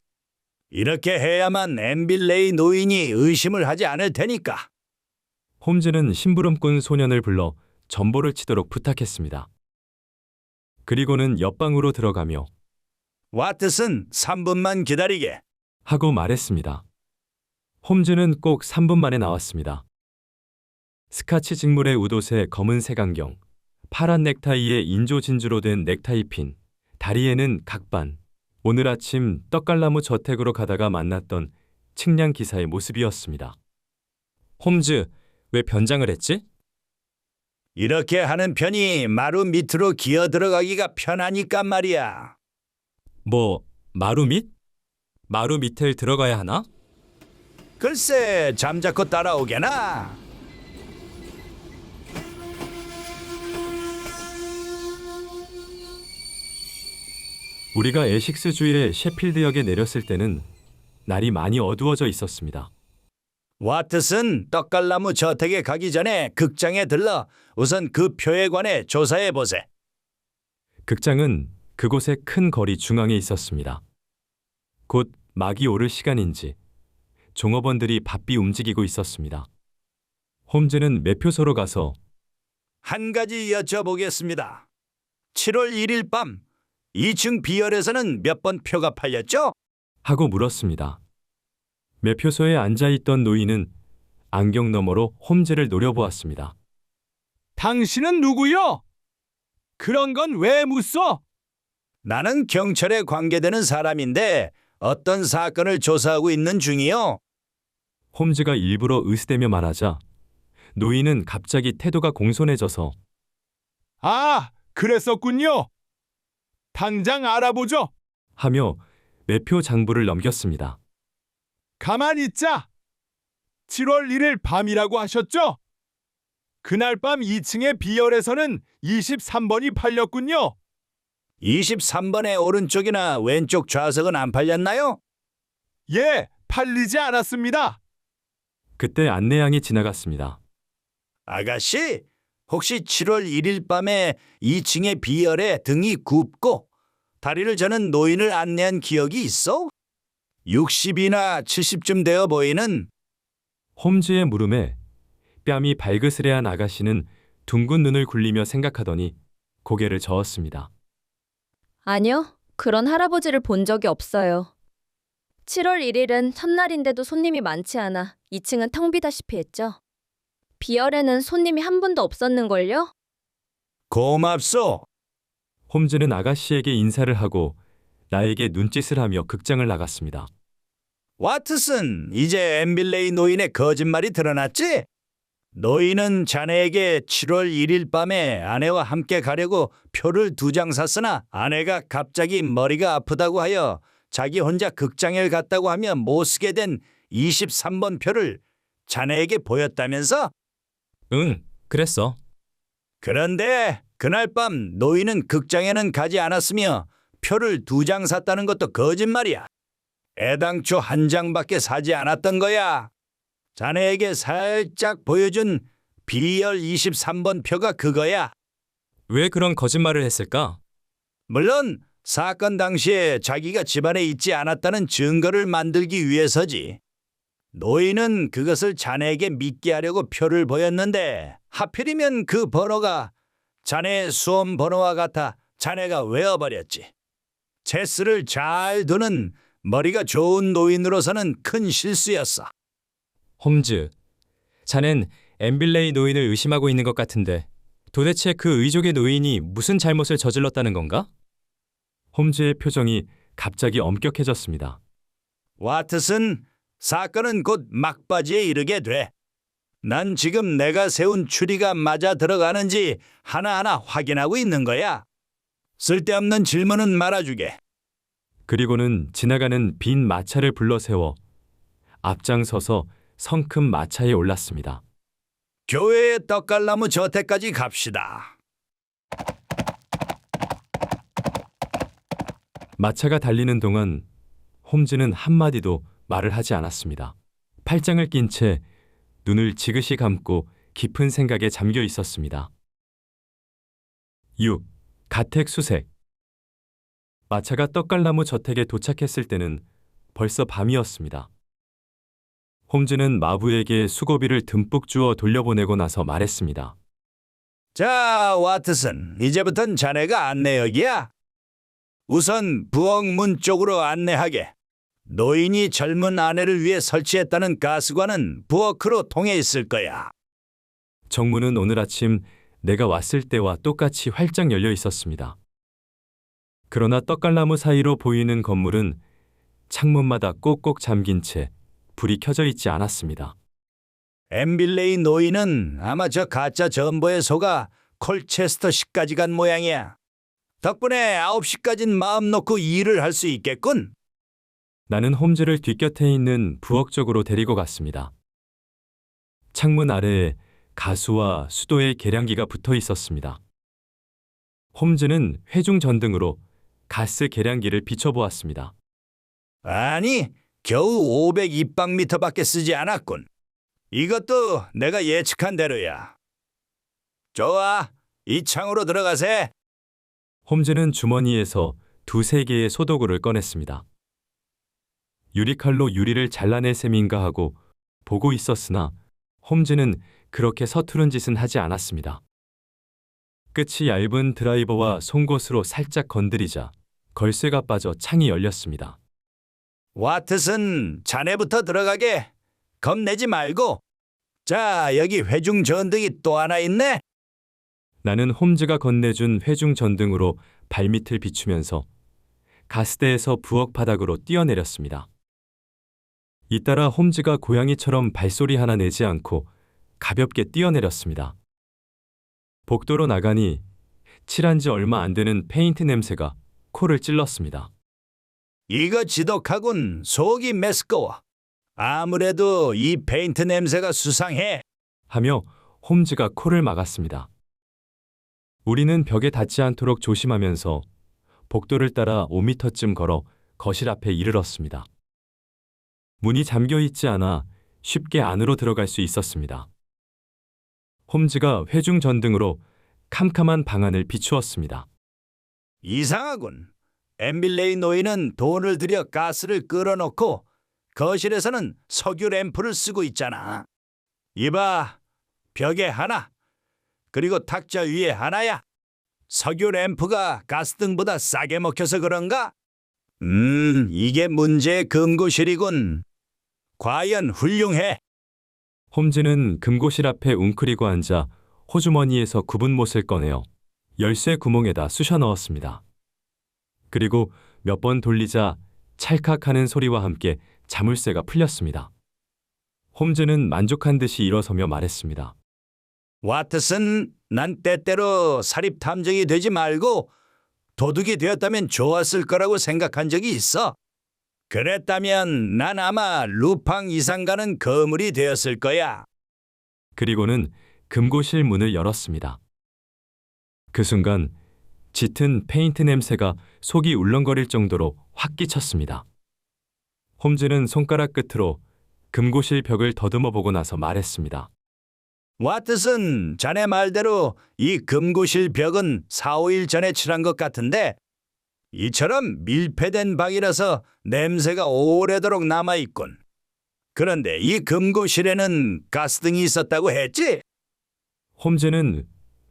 이렇게 해야만 엠빌레이 노인이 의심을 하지 않을 테니까. 홈즈는 심부름꾼 소년을 불러 전보를 치도록 부탁했습니다. 그리고는 옆방으로 들어가며 와트슨, 3분만 기다리게. 하고 말했습니다. 홈즈는 꼭 3분 만에 나왔습니다. 스카치 직물의 웃옷에 검은 색안경, 파란 넥타이에 인조 진주로 된 넥타이 핀, 다리에는 각반, 오늘 아침 떡갈나무 저택으로 가다가 만났던 측량 기사의 모습이었습니다. 홈즈, 왜 변장을 했지? 이렇게 하는 편이 마루 밑으로 기어 들어가기가 편하니까 말이야. 뭐, 마루 밑? 마루 밑을 들어가야 하나? 글쎄, 잠자코 따라오게나. 우리가 에식스 주일에 셰필드역에 내렸을 때는 날이 많이 어두워져 있었습니다. 와트슨, 떡갈나무 저택에 가기 전에 극장에 들러 우선 그 표에 관해 조사해 보세. 극장은 그곳의 큰 거리 중앙에 있었습니다. 곧 막이 오를 시간인지 종업원들이 바삐 움직이고 있었습니다. 홈즈는 매표소로 가서 한 가지 여쭤보겠습니다. 7월 1일 밤 2층 B열에서는 몇 번 표가 팔렸죠? 하고 물었습니다. 매표소에 앉아있던 노인은 안경 너머로 홈즈를 노려보았습니다. 당신은 누구요? 그런 건 왜 묻소? 나는 경찰에 관계되는 사람인데 어떤 사건을 조사하고 있는 중이요. 홈즈가 일부러 으스대며 말하자 노인은 갑자기 태도가 공손해져서 아, 그랬었군요. 당장 알아보죠. 하며 매표 장부를 넘겼습니다. 가만히 있자. 7월 1일 밤이라고 하셨죠? 그날 밤 2층의 B열에서는 23번이 팔렸군요. 23번의 오른쪽이나 왼쪽 좌석은 안 팔렸나요? 예, 팔리지 않았습니다. 그때 안내양이 지나갔습니다. 아가씨, 혹시 7월 1일 밤에 2층의 B열에 등이 굽고 다리를 저는 노인을 안내한 기억이 있어? 60이나 70쯤 되어 보이는. 홈즈의 물음에 뺨이 발그스레한 아가씨는 둥근 눈을 굴리며 생각하더니 고개를 저었습니다. 아니요, 그런 할아버지를 본 적이 없어요. 7월 1일은 첫날인데도 손님이 많지 않아 2층은 텅 비다시피 했죠. B열에는 손님이 한 분도 없었는걸요? 고맙소. 홈즈는 아가씨에게 인사를 하고 나에게 눈짓을 하며 극장을 나갔습니다. 와트슨, 이제 엠빌레이 노인의 거짓말이 드러났지? 노인은 자네에게 7월 1일 밤에 아내와 함께 가려고 표를 2장 샀으나 아내가 갑자기 머리가 아프다고 하여 자기 혼자 극장에 갔다고 하며 못 쓰게 된 23번 표를 자네에게 보였다면서? 응, 그랬어. 그런데 그날 밤 노인은 극장에는 가지 않았으며 표를 2장 샀다는 것도 거짓말이야. 애당초 1장밖에 사지 않았던 거야. 자네에게 살짝 보여준 B열 23번 표가 그거야. 왜 그런 거짓말을 했을까? 물론 사건 당시에 자기가 집안에 있지 않았다는 증거를 만들기 위해서지. 노인은 그것을 자네에게 믿게 하려고 표를 보였는데 하필이면 그 번호가 자네의 수험 번호와 같아 자네가 외워버렸지. 체스를 잘 두는 머리가 좋은 노인으로서는 큰 실수였어. 홈즈, 자넨 엠빌레이 노인을 의심하고 있는 것 같은데 도대체 그 의족의 노인이 무슨 잘못을 저질렀다는 건가? 홈즈의 표정이 갑자기 엄격해졌습니다. 와트슨, 사건은 곧 막바지에 이르게 돼. 난 지금 내가 세운 추리가 맞아 들어가는지 하나하나 확인하고 있는 거야. 쓸데없는 질문은 말아주게. 그리고는 지나가는 빈 마차를 불러세워 앞장서서 성큼 마차에 올랐습니다. 교회의 떡갈나무 저택까지 갑시다. 마차가 달리는 동안 홈즈는 한마디도 말을 하지 않았습니다. 팔짱을 낀 채 눈을 지그시 감고 깊은 생각에 잠겨 있었습니다. 6. 가택수색. 마차가 떡갈나무 저택에 도착했을 때는 벌써 밤이었습니다. 홈즈는 마부에게 수고비를 듬뿍 주어 돌려보내고 나서 말했습니다. 자, 와트슨, 이제부턴 자네가 안내역이야. 우선 부엌문 쪽으로 안내하게. 노인이 젊은 아내를 위해 설치했다는 가스관은 부엌으로 통해 있을 거야. 정문은 오늘 아침 내가 왔을 때와 똑같이 활짝 열려 있었습니다. 그러나 떡갈나무 사이로 보이는 건물은 창문마다 꼭꼭 잠긴 채 불이 켜져 있지 않았습니다. 엠빌레이 노인은 아마 저 가짜 전보에 속아 콜체스터시까지 간 모양이야. 덕분에 9시까진 마음 놓고 일을 할 수 있겠군. 나는 홈즈를 뒷곁에 있는 부엌 쪽으로 데리고 갔습니다. 창문 아래에 가수와 수도의 계량기가 붙어 있었습니다. 홈즈는 회중 전등으로 가스 계량기를 비춰보았습니다. 아니, 겨우 500입방미터밖에 쓰지 않았군. 이것도 내가 예측한 대로야. 좋아, 이 창으로 들어가세. 홈즈는 주머니에서 2-3개의 소도구를 꺼냈습니다. 유리칼로 유리를 잘라낼 셈인가 하고 보고 있었으나 홈즈는 그렇게 서투른 짓은 하지 않았습니다. 끝이 얇은 드라이버와 송곳으로 살짝 건드리자 걸쇠가 빠져 창이 열렸습니다. 와트슨, 자네부터 들어가게. 겁내지 말고. 자, 여기 회중 전등이 또 하나 있네. 나는 홈즈가 건네준 회중 전등으로 발밑을 비추면서 가스대에서 부엌 바닥으로 뛰어내렸습니다. 잇따라 홈즈가 고양이처럼 발소리 하나 내지 않고 가볍게 뛰어내렸습니다. 복도로 나가니 칠한 지 얼마 안 되는 페인트 냄새가 코를 찔렀습니다. 이거 지독하군. 속이 메스꺼워. 아무래도 이 페인트 냄새가 수상해. 하며 홈즈가 코를 막았습니다. 우리는 벽에 닿지 않도록 조심하면서 복도를 따라 5미터쯤 걸어 거실 앞에 이르렀습니다. 문이 잠겨 있지 않아 쉽게 안으로 들어갈 수 있었습니다. 홈즈가 회중 전등으로 캄캄한 방안을 비추었습니다. 이상하군. 엠빌레이 노인은 돈을 들여 가스를 끌어놓고 거실에서는 석유 램프를 쓰고 있잖아. 이봐, 벽에 하나, 그리고 탁자 위에 하나야. 석유 램프가 가스등보다 싸게 먹혀서 그런가? 이게 문제의 금고실이군. 과연 훌륭해. 홈즈는 금고실 앞에 웅크리고 앉아 호주머니에서 굽은 못을 꺼내어 열쇠 구멍에다 쑤셔 넣었습니다. 그리고 몇 번 돌리자 찰칵하는 소리와 함께 자물쇠가 풀렸습니다. 홈즈는 만족한 듯이 일어서며 말했습니다. 와트슨, 난 때때로 사립 탐정이 되지 말고 도둑이 되었다면 좋았을 거라고 생각한 적이 있어. 그랬다면 난 아마 루팡 이상가는 거물이 되었을 거야. 그리고는 금고실 문을 열었습니다. 그 순간 짙은 페인트 냄새가 속이 울렁거릴 정도로 확 끼쳤습니다. 홈즈는 손가락 끝으로 금고실 벽을 더듬어 보고 나서 말했습니다. 와트슨, 자네 말대로 이 금고실 벽은 4, 5일 전에 칠한 것 같은데 이처럼 밀폐된 방이라서 냄새가 오래도록 남아있군. 그런데 이 금고실에는 가스등이 있었다고 했지? 홈즈는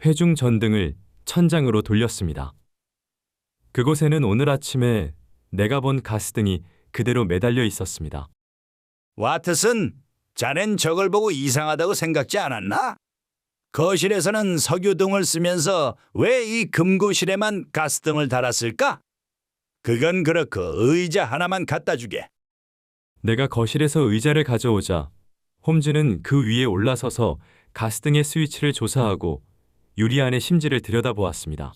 회중 전등을 천장으로 돌렸습니다. 그곳에는 오늘 아침에 내가 본 가스등이 그대로 매달려 있었습니다. 와트슨, 자넨 저걸 보고 이상하다고 생각지 않았나? 거실에서는 석유등을 쓰면서 왜 이 금고실에만 가스등을 달았을까? 그건 그렇고 의자 하나만 갖다 주게. 내가 거실에서 의자를 가져오자 홈즈는 그 위에 올라서서 가스등의 스위치를 조사하고 유리 안의 심지를 들여다보았습니다.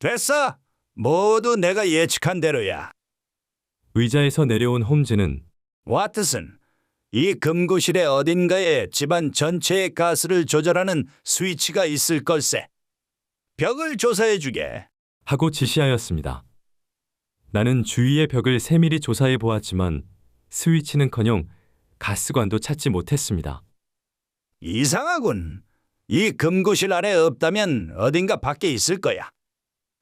됐어. 모두 내가 예측한 대로야. 의자에서 내려온 홈즈는 와트슨, 이 금고실의 어딘가에 집안 전체의 가스를 조절하는 스위치가 있을 걸세. 벽을 조사해 주게. 하고 지시하였습니다. 나는 주위의 벽을 세밀히 조사해 보았지만 스위치는커녕 가스관도 찾지 못했습니다. 이상하군. 이 금고실 안에 없다면 어딘가 밖에 있을 거야.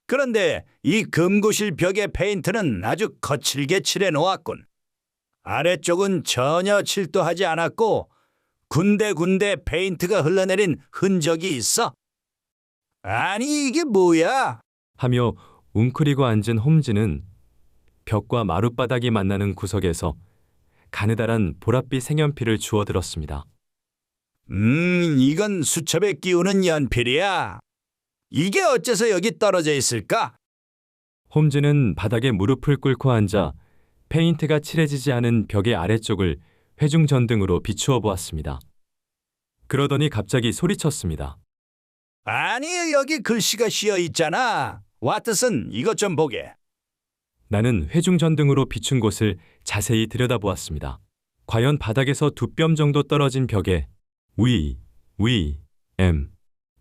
그런데 이 금고실 벽의 페인트는 아주 거칠게 칠해 놓았군. 아래쪽은 전혀 칠도 하지 않았고 군데군데 페인트가 흘러내린 흔적이 있어. 아니 이게 뭐야? 하며 웅크리고 앉은 홈즈는 벽과 마룻바닥이 만나는 구석에서 가느다란 보랏빛 색연필을 주워들었습니다. 이건 수첩에 끼우는 연필이야. 이게 어째서 여기 떨어져 있을까? 홈즈는 바닥에 무릎을 꿇고 앉아 페인트가 칠해지지 않은 벽의 아래쪽을 회중 전등으로 비추어 보았습니다. 그러더니 갑자기 소리쳤습니다. 아니 여기 글씨가 씌어 있잖아. 와트슨, 이것 좀 보게. 나는 회중 전등으로 비춘 곳을 자세히 들여다보았습니다. 과연 바닥에서 2뼘 정도 떨어진 벽에 M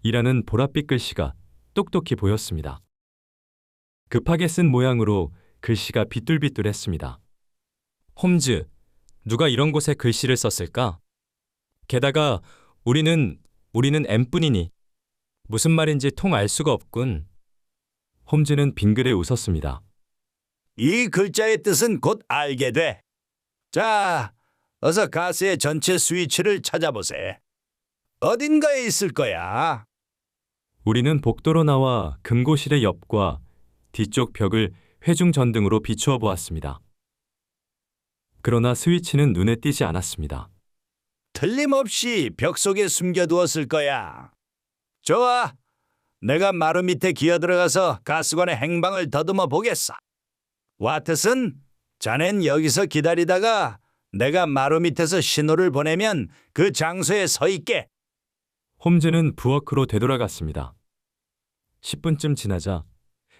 이라는 보랏빛 글씨가 똑똑히 보였습니다. 급하게 쓴 모양으로 글씨가 비뚤비뚤했습니다. 홈즈, 누가 이런 곳에 글씨를 썼을까? 게다가 우리는 M뿐이니 무슨 말인지 통 알 수가 없군. 홈즈는 빙그레 웃었습니다. 이 글자의 뜻은 곧 알게 돼. 자, 어서 가스의 전체 스위치를 찾아보세. 어딘가에 있을 거야. 우리는 복도로 나와 금고실의 옆과 뒤쪽 벽을 회중 전등으로 비추어 보았습니다. 그러나 스위치는 눈에 띄지 않았습니다. 틀림없이 벽 속에 숨겨두었을 거야. 좋아. 내가 마루 밑에 기어들어가서 가스관의 행방을 더듬어 보겠어. 와트슨, 자넨 여기서 기다리다가 내가 마루 밑에서 신호를 보내면 그 장소에 서 있게. 홈즈는 부엌으로 되돌아갔습니다. 10분쯤 지나자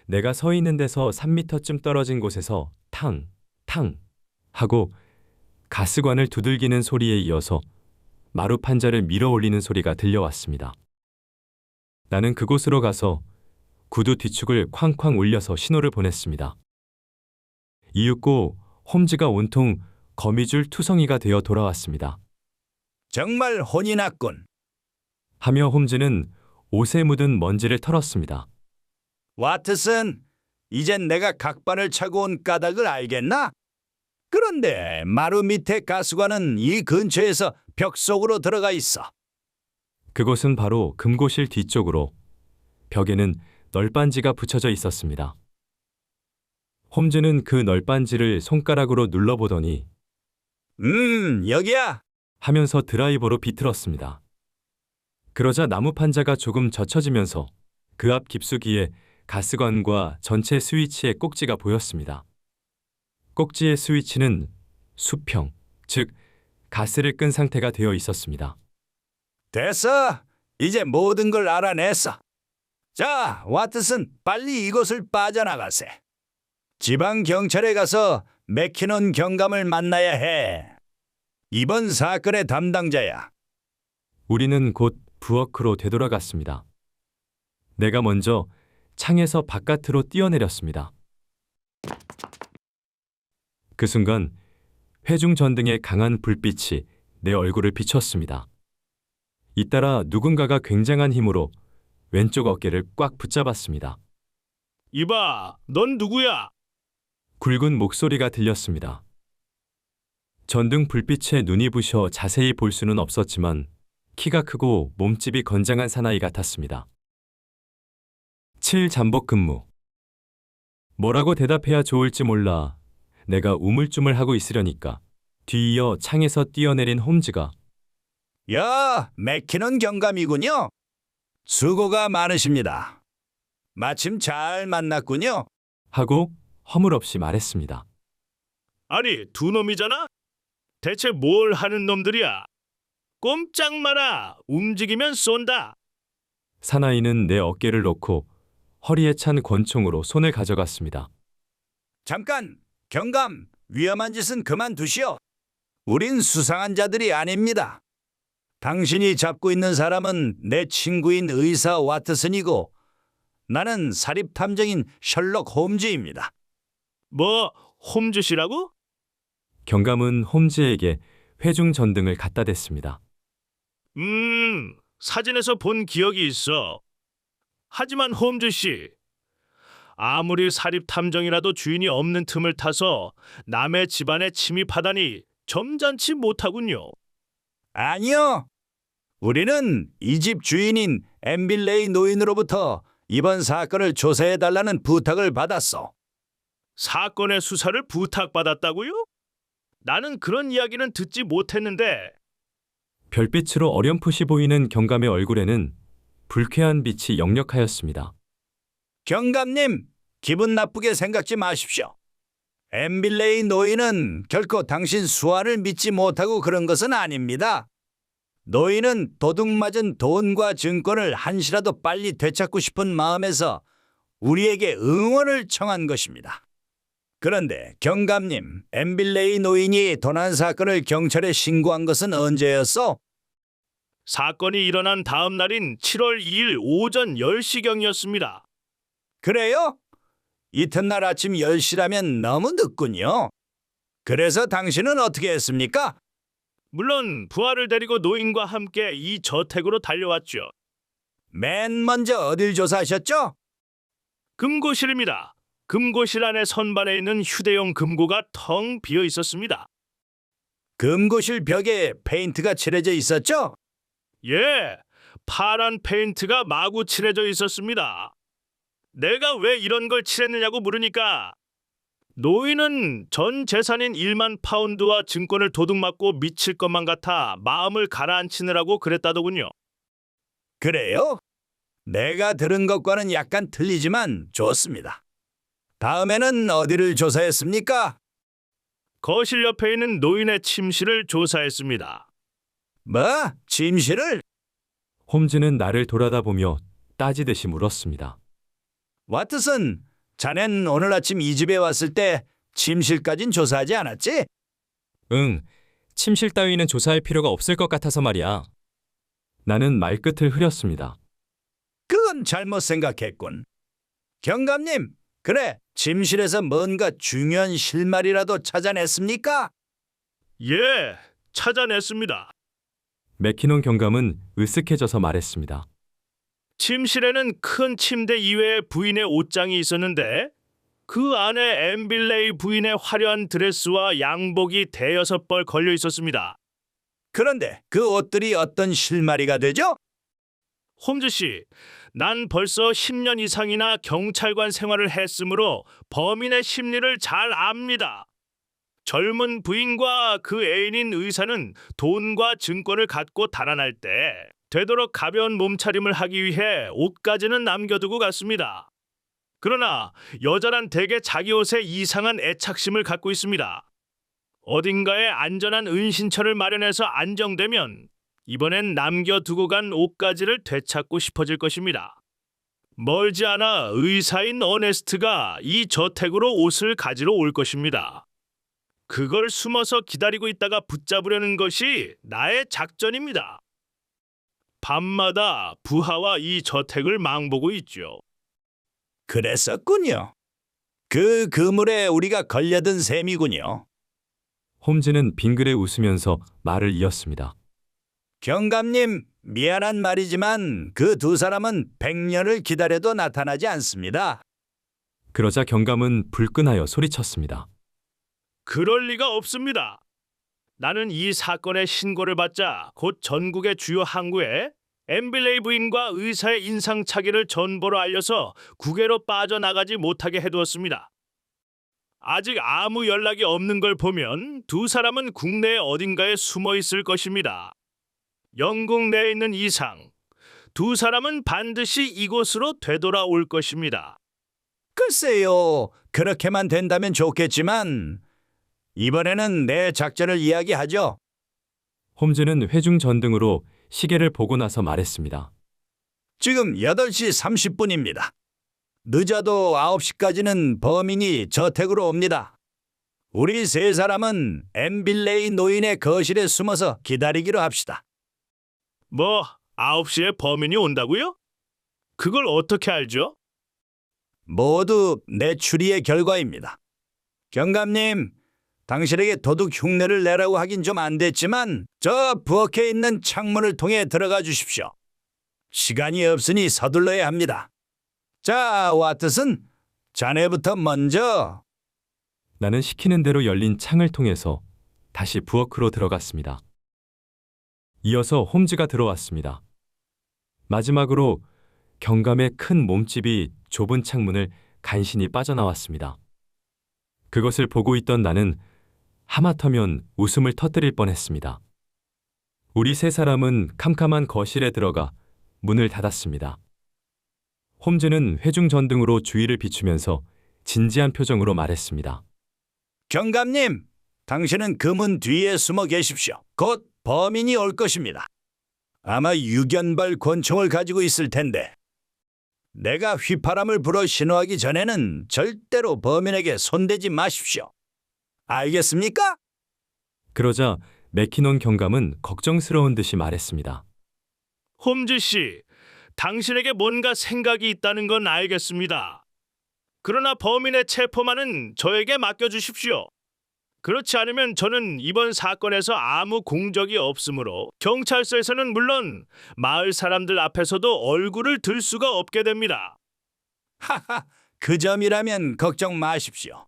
내가 서 있는 데서 3미터쯤 떨어진 곳에서 탕 하고 가스관을 두들기는 소리에 이어서 마루 판자를 밀어 올리는 소리가 들려왔습니다. 나는 그곳으로 가서 구두 뒤축을 쾅쾅 울려서 신호를 보냈습니다. 이윽고 홈즈가 온통 거미줄 투성이가 되어 돌아왔습니다. 정말 혼이 났군. 하며 홈즈는 옷에 묻은 먼지를 털었습니다. 와트슨, 이젠 내가 각반을 차고 온 까닭을 알겠나? 그런데 마루 밑에 가스관은 이 근처에서 벽 속으로 들어가 있어. 그곳은 바로 금고실 뒤쪽으로 벽에는 널빤지가 붙여져 있었습니다. 홈즈는 그 널빤지를 손가락으로 눌러보더니 여기야. 하면서 드라이버로 비틀었습니다. 그러자 나무 판자가 조금 젖혀지면서 그 앞 깊숙이에 가스관과 전체 스위치의 꼭지가 보였습니다. 꼭지의 스위치는 수평, 즉 가스를 끈 상태가 되어 있었습니다. 됐어. 이제 모든 걸 알아냈어. 자, 와트슨, 빨리 이곳을 빠져나가세. 지방 경찰에 가서 맥키넌 경감을 만나야 해. 이번 사건의 담당자야. 우리는 곧 부엌으로 되돌아갔습니다. 내가 먼저 창에서 바깥으로 뛰어내렸습니다. 그 순간 회중 전등의 강한 불빛이 내 얼굴을 비췄습니다. 잇따라 누군가가 굉장한 힘으로 왼쪽 어깨를 꽉 붙잡았습니다. 이봐, 넌 누구야? 굵은 목소리가 들렸습니다. 전등 불빛에 눈이 부셔 자세히 볼 수는 없었지만 키가 크고 몸집이 건장한 사나이 같았습니다. 7 잠복 근무. 뭐라고 대답해야 좋을지 몰라 내가 우물쭈물하고 있으려니까 뒤이어 창에서 뛰어내린 홈즈가 야, 맥키넌 경감이군요. 수고가 많으십니다. 마침 잘 만났군요. 하고 허물없이 말했습니다. 아니, 두 놈이잖아? 대체 뭘 하는 놈들이야? 꼼짝 마라! 움직이면 쏜다! 사나이는 내 어깨를 놓고 허리에 찬 권총으로 손을 가져갔습니다. 잠깐, 경감, 위험한 짓은 그만두시오. 우린 수상한 자들이 아닙니다. 당신이 잡고 있는 사람은 내 친구인 의사 와트슨이고 나는 사립탐정인 셜록 홈즈입니다. 뭐, 홈즈시라고? 경감은 홈즈에게 회중 전등을 갖다 댔습니다. 사진에서 본 기억이 있어. 하지만 홈즈씨, 아무리 사립탐정이라도 주인이 없는 틈을 타서 남의 집안에 침입하다니 점잖지 못하군요. 아니요. 우리는 이 집 주인인 엠빌레이 노인으로부터 이번 사건을 조사해달라는 부탁을 받았어. 사건의 수사를 부탁받았다고요? 나는 그런 이야기는 듣지 못했는데. 별빛으로 어렴풋이 보이는 경감의 얼굴에는 불쾌한 빛이 역력하였습니다. 경감님, 기분 나쁘게 생각지 마십시오. 엠빌레이 노인은 결코 당신 수화를 믿지 못하고 그런 것은 아닙니다. 노인은 도둑맞은 돈과 증권을 한시라도 빨리 되찾고 싶은 마음에서 우리에게 응원을 청한 것입니다. 그런데 경감님, 엠빌레이 노인이 도난 사건을 경찰에 신고한 것은 언제였어? 사건이 일어난 다음 날인 7월 2일 오전 10시경이었습니다. 그래요? 이튿날 아침 10시라면 너무 늦군요. 그래서 당신은 어떻게 했습니까? 물론 부하를 데리고 노인과 함께 이 저택으로 달려왔죠. 맨 먼저 어딜 조사하셨죠? 금고실입니다. 금고실 안에 선반에 있는 휴대용 금고가 텅 비어 있었습니다. 금고실 벽에 페인트가 칠해져 있었죠? 예, 파란 페인트가 마구 칠해져 있었습니다. 내가 왜 이런 걸 칠했느냐고 물으니까 노인은 전 재산인 1만 파운드와 증권을 도둑맞고 미칠 것만 같아 마음을 가라앉히느라고 그랬다더군요. 그래요? 내가 들은 것과는 약간 틀리지만 좋습니다. 다음에는 어디를 조사했습니까? 거실 옆에 있는 노인의 침실을 조사했습니다. 뭐? 침실을? 홈즈는 나를 돌아다보며 따지듯이 물었습니다. 와트슨, 자넨 오늘 아침 이 집에 왔을 때 침실까진 조사하지 않았지? 응, 침실 따위는 조사할 필요가 없을 것 같아서 말이야. 나는 말끝을 흐렸습니다. 그건 잘못 생각했군. 경감님, 그래, 침실에서 뭔가 중요한 실마리라도 찾아냈습니까? 예, 찾아냈습니다. 맥키논 경감은 으쓱해져서 말했습니다. 침실에는 큰 침대 이외에 부인의 옷장이 있었는데 그 안에 엠빌레이 부인의 화려한 드레스와 양복이 대여섯 벌 걸려 있었습니다. 그런데 그 옷들이 어떤 실마리가 되죠? 홈즈 씨, 난 벌써 10년 이상이나 경찰관 생활을 했으므로 범인의 심리를 잘 압니다. 젊은 부인과 그 애인인 의사는 돈과 증권을 갖고 달아날 때 되도록 가벼운 몸차림을 하기 위해 옷까지는 남겨두고 갔습니다. 그러나 여자란 대개 자기 옷에 이상한 애착심을 갖고 있습니다. 어딘가에 안전한 은신처를 마련해서 안정되면 이번엔 남겨두고 간 옷가지를 되찾고 싶어질 것입니다. 멀지 않아 의사인 어네스트가 이 저택으로 옷을 가지러 올 것입니다. 그걸 숨어서 기다리고 있다가 붙잡으려는 것이 나의 작전입니다. 밤마다 부하와 이 저택을 망보고 있죠. 그랬었군요. 그 그물에 우리가 걸려든 셈이군요. 홈즈는 빙그레 웃으면서 말을 이었습니다. 경감님, 미안한 말이지만 그 두 사람은 100년을 기다려도 나타나지 않습니다. 그러자 경감은 불끈하여 소리쳤습니다. 그럴 리가 없습니다. 나는 이 사건의 신고를 받자 곧 전국의 주요 항구에 엠빌레이 부인과 의사의 인상착의를 전보로 알려서 국외로 빠져나가지 못하게 해두었습니다. 아직 아무 연락이 없는 걸 보면 두 사람은 국내 어딘가에 숨어 있을 것입니다. 영국 내에 있는 이상, 두 사람은 반드시 이곳으로 되돌아올 것입니다. 글쎄요, 그렇게만 된다면 좋겠지만 이번에는 내 작전을 이야기하죠. 홈즈는 회중 전등으로 시계를 보고 나서 말했습니다. 지금 8시 30분입니다. 늦어도 9시까지는 범인이 저택으로 옵니다. 우리 세 사람은 엠빌레이 노인의 거실에 숨어서 기다리기로 합시다. 뭐 9시에 범인이 온다고요? 그걸 어떻게 알죠? 모두 내 추리의 결과입니다. 경감님, 당신에게 도둑 흉내를 내라고 하긴 좀 안 됐지만 저 부엌에 있는 창문을 통해 들어가 주십시오. 시간이 없으니 서둘러야 합니다. 자, 와트슨, 자네부터 먼저. 나는 시키는 대로 열린 창을 통해서 다시 부엌으로 들어갔습니다. 이어서 홈즈가 들어왔습니다. 마지막으로 경감의 큰 몸집이 좁은 창문을 간신히 빠져나왔습니다. 그것을 보고 있던 나는 하마터면 웃음을 터뜨릴 뻔했습니다. 우리 세 사람은 캄캄한 거실에 들어가 문을 닫았습니다. 홈즈는 회중 전등으로 주위를 비추면서 진지한 표정으로 말했습니다. 경감님, 당신은 그 문 뒤에 숨어 계십시오. 곧 범인이 올 것입니다. 아마 유견발 권총을 가지고 있을 텐데 내가 휘파람을 불어 신호하기 전에는 절대로 범인에게 손대지 마십시오. 알겠습니까? 그러자 맥키논 경감은 걱정스러운 듯이 말했습니다. 홈즈 씨, 당신에게 뭔가 생각이 있다는 건 알겠습니다. 그러나 범인의 체포만은 저에게 맡겨주십시오. 그렇지 않으면 저는 이번 사건에서 아무 공적이 없으므로 경찰서에서는 물론 마을 사람들 앞에서도 얼굴을 들 수가 없게 됩니다. 하하, 그 점이라면 걱정 마십시오.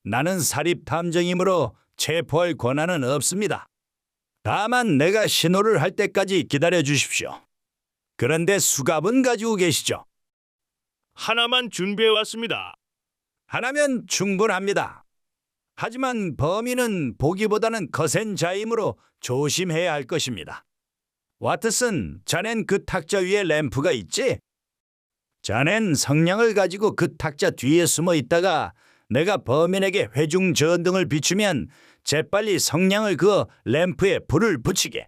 나는 사립탐정이므로 체포할 권한은 없습니다. 다만 내가 신호를 할 때까지 기다려 주십시오. 그런데 수갑은 가지고 계시죠? 하나만 준비해 왔습니다. 하나면 충분합니다. 하지만 범인은 보기보다는 거센 자이므로 조심해야 할 것입니다. 와트슨, 자넨 그 탁자 위에 램프가 있지? 자넨 성냥을 가지고 그 탁자 뒤에 숨어 있다가 내가 범인에게 회중 전등을 비추면 재빨리 성냥을 그어 램프에 불을 붙이게.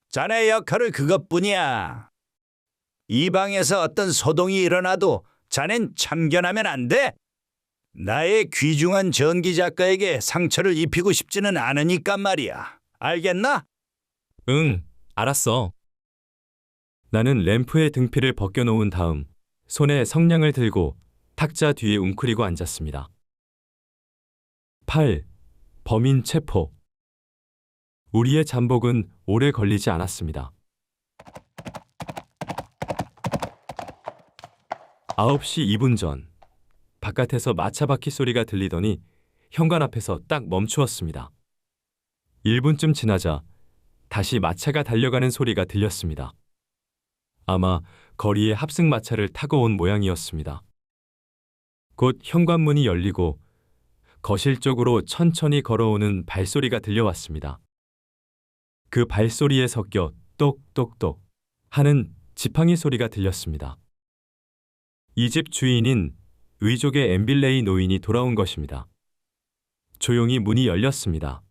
자네 역할은 그것뿐이야. 이 방에서 어떤 소동이 일어나도 자넨 참견하면 안 돼. 나의 귀중한 전기 작가에게 상처를 입히고 싶지는 않으니까 말이야. 알겠나? 응, 알았어. 나는 램프의 등피를 벗겨놓은 다음 손에 성냥을 들고 탁자 뒤에 웅크리고 앉았습니다. 8. 범인 체포. 우리의 잠복은 오래 걸리지 않았습니다. 9시 2분 전, 바깥에서 마차 바퀴 소리가 들리더니 현관 앞에서 딱 멈추었습니다. 1분쯤 지나자 다시 마차가 달려가는 소리가 들렸습니다. 아마 거리에 합승 마차를 타고 온 모양이었습니다. 곧 현관문이 열리고 거실 쪽으로 천천히 걸어오는 발소리가 들려왔습니다. 그 발소리에 섞여 똑똑똑 하는 지팡이 소리가 들렸습니다. 이 집 주인인 의족의 엠빌레이 노인이 돌아온 것입니다. 조용히 문이 열렸습니다.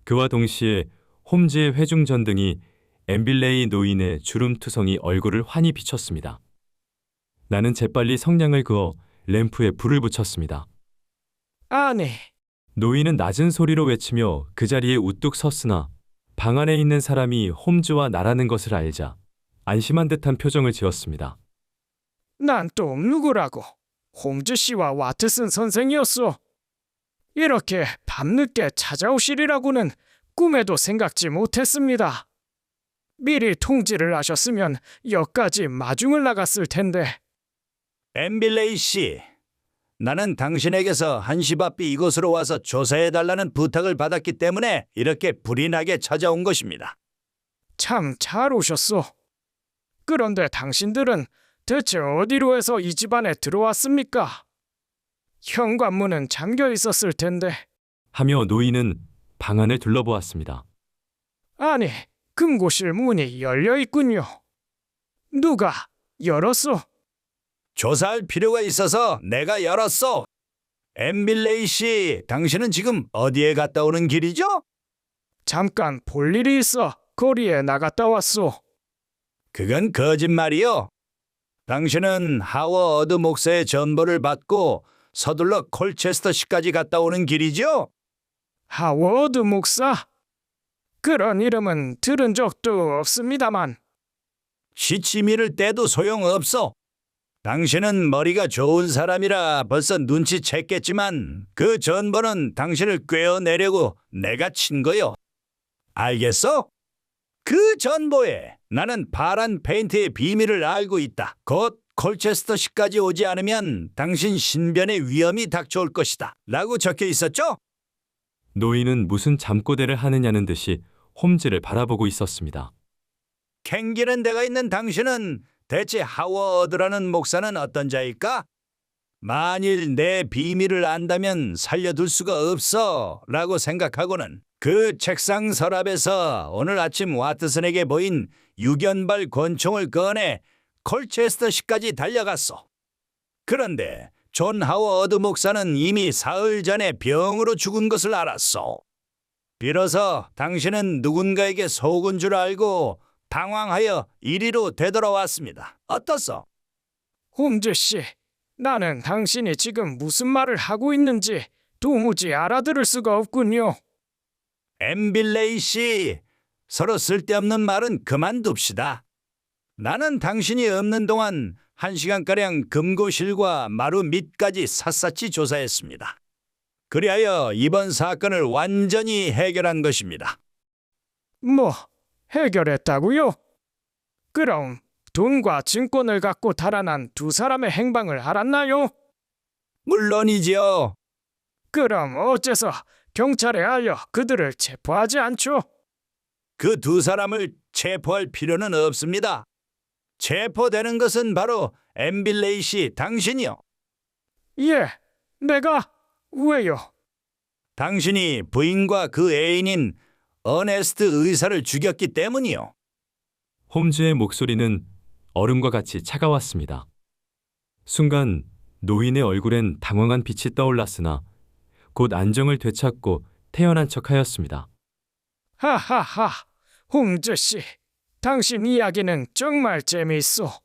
그와 동시에 홈즈의 회중전등이 엠빌레이 노인의 주름투성이 얼굴을 환히 비췄습니다. 나는 재빨리 성냥을 그어 램프에 불을 붙였습니다. 아니, 노인은 낮은 소리로 외치며 그 자리에 우뚝 섰으나 방 안에 있는 사람이 홈즈와 나라는 것을 알자 안심한 듯한 표정을 지었습니다. 난 또 누구라고? 홈즈 씨와 와트슨 선생이었소. 이렇게 밤늦게 찾아오시리라고는 꿈에도 생각지 못했습니다. 미리 통지를 하셨으면 여기까지 마중을 나갔을 텐데. 엠빌레이 씨, 나는 당신에게서 한시바삐 이곳으로 와서 조사해달라는 부탁을 받았기 때문에 이렇게 불이 나게 찾아온 것입니다. 참 잘 오셨소. 그런데 당신들은 대체 어디로 해서 이 집안에 들어왔습니까? 현관문은 잠겨 있었을 텐데. 하며 노인은 방 안을 둘러보았습니다. 아니, 금고실 문이 열려 있군요. 누가 열었소? 조사할 필요가 있어서 내가 열었어. 엠빌레이 씨, 당신은 지금 어디에 갔다 오는 길이죠? 잠깐 볼 일이 있어 거리에 나갔다 왔소. 그건 거짓말이요. 당신은 하워드 목사의 전보를 받고 서둘러 콜체스터시까지 갔다 오는 길이죠? 하워드 목사? 그런 이름은 들은 적도 없습니다만. 시치미를 떼도 소용없어. 당신은 머리가 좋은 사람이라 벌써 눈치챘겠지만 그 전보는 당신을 꿰어내려고 내가 친 거요. 알겠어? 그 전보에 나는 파란 페인트의 비밀을 알고 있다. 곧 콜체스터시까지 오지 않으면 당신 신변의 위험이 닥쳐올 것이다. 라고 적혀 있었죠? 노인은 무슨 잠꼬대를 하느냐는 듯이 홈즈를 바라보고 있었습니다. 캥기는 데가 있는 당신은 대체 하워드라는 목사는 어떤 자일까? 만일 내 비밀을 안다면 살려둘 수가 없어 라고 생각하고는 그 책상 서랍에서 오늘 아침 와트슨에게 보인 유견발 권총을 꺼내 콜체스터시까지 달려갔어. 그런데 존 하워드 목사는 이미 사흘 전에 병으로 죽은 것을 알았어. 비로소 당신은 누군가에게 속은 줄 알고 당황하여 이리로 되돌아왔습니다. 어떻소? 홈즈 씨, 나는 당신이 지금 무슨 말을 하고 있는지 도무지 알아들을 수가 없군요. 엠빌레이 씨, 서로 쓸데없는 말은 그만둡시다. 나는 당신이 없는 동안 1시간가량 금고실과 마루 밑까지 샅샅이 조사했습니다. 그리하여 이번 사건을 완전히 해결한 것입니다. 뭐, 해결했다고요? 그럼 돈과 증권을 갖고 달아난 두 사람의 행방을 알았나요? 물론이지요. 그럼 어째서 경찰에 알려 그들을 체포하지 않죠? 그 두 사람을 체포할 필요는 없습니다. 체포되는 것은 바로 엠빌레이 씨 당신이요. 예, 내가 왜요? 당신이 부인과 그 애인인 어네스트 의사를 죽였기 때문이요. 홈즈의 목소리는 얼음과 같이 차가웠습니다. 순간 노인의 얼굴엔 당황한 빛이 떠올랐으나 곧 안정을 되찾고 태연한 척하였습니다. 하하하, 홈즈 씨, 당신 이야기는 정말 재미있어.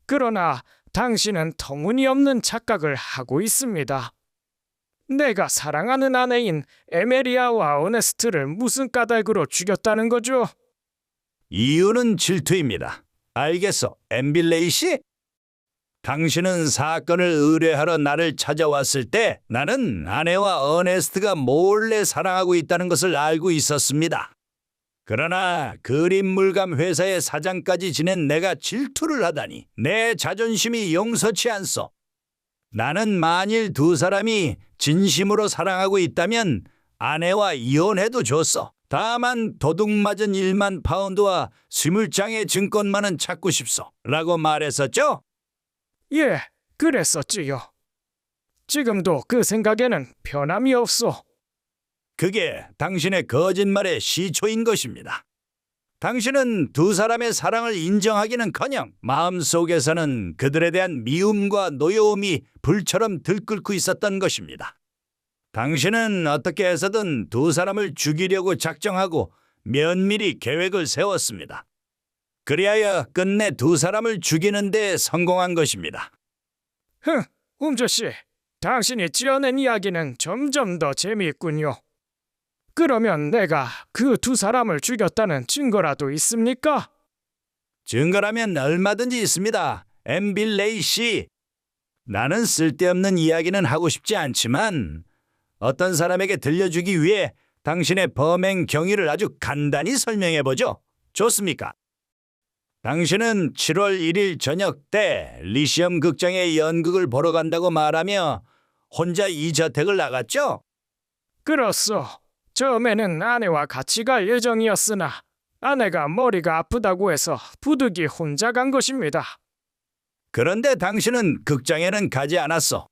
그러나 당신은 터무니없는 착각을 하고 있습니다. 내가 사랑하는 아내인 에메리아와 어네스트를 무슨 까닭으로 죽였다는 거죠? 이유는 질투입니다. 알겠어, 엠빌레이 씨? 당신은 사건을 의뢰하러 나를 찾아왔을 때 나는 아내와 어네스트가 몰래 사랑하고 있다는 것을 알고 있었습니다. 그러나 그림 물감 회사의 사장까지 지낸 내가 질투를 하다니 내 자존심이 용서치 않소. 나는 만일 두 사람이 진심으로 사랑하고 있다면 아내와 이혼해도 좋소. 다만 도둑맞은 1만 파운드와 스물장의 증권만은 찾고 싶소. 라고 말했었죠? 예, 그랬었지요. 지금도 그 생각에는 변함이 없소. 그게 당신의 거짓말의 시초인 것입니다. 당신은 두 사람의 사랑을 인정하기는커녕 마음속에서는 그들에 대한 미움과 노여움이 불처럼 들끓고 있었던 것입니다. 당신은 어떻게 해서든 두 사람을 죽이려고 작정하고 면밀히 계획을 세웠습니다. 그리하여 끝내 두 사람을 죽이는 데 성공한 것입니다. 홈저씨, 당신이 지어낸 이야기는 점점 더 재미있군요. 그러면 내가 그 두 사람을 죽였다는 증거라도 있습니까? 증거라면 얼마든지 있습니다. 엠빌레이 씨. 나는 쓸데없는 이야기는 하고 싶지 않지만 어떤 사람에게 들려주기 위해 당신의 범행 경위를 아주 간단히 설명해보죠. 좋습니까? 당신은 7월 1일 저녁 때 리시엄 극장에 연극을 보러 간다고 말하며 혼자 이 저택을 나갔죠? 그렇소. 처음에는 아내와 같이 갈 예정이었으나 아내가 머리가 아프다고 해서 부득이 혼자 간 것입니다. 그런데 당신은 극장에는 가지 않았어.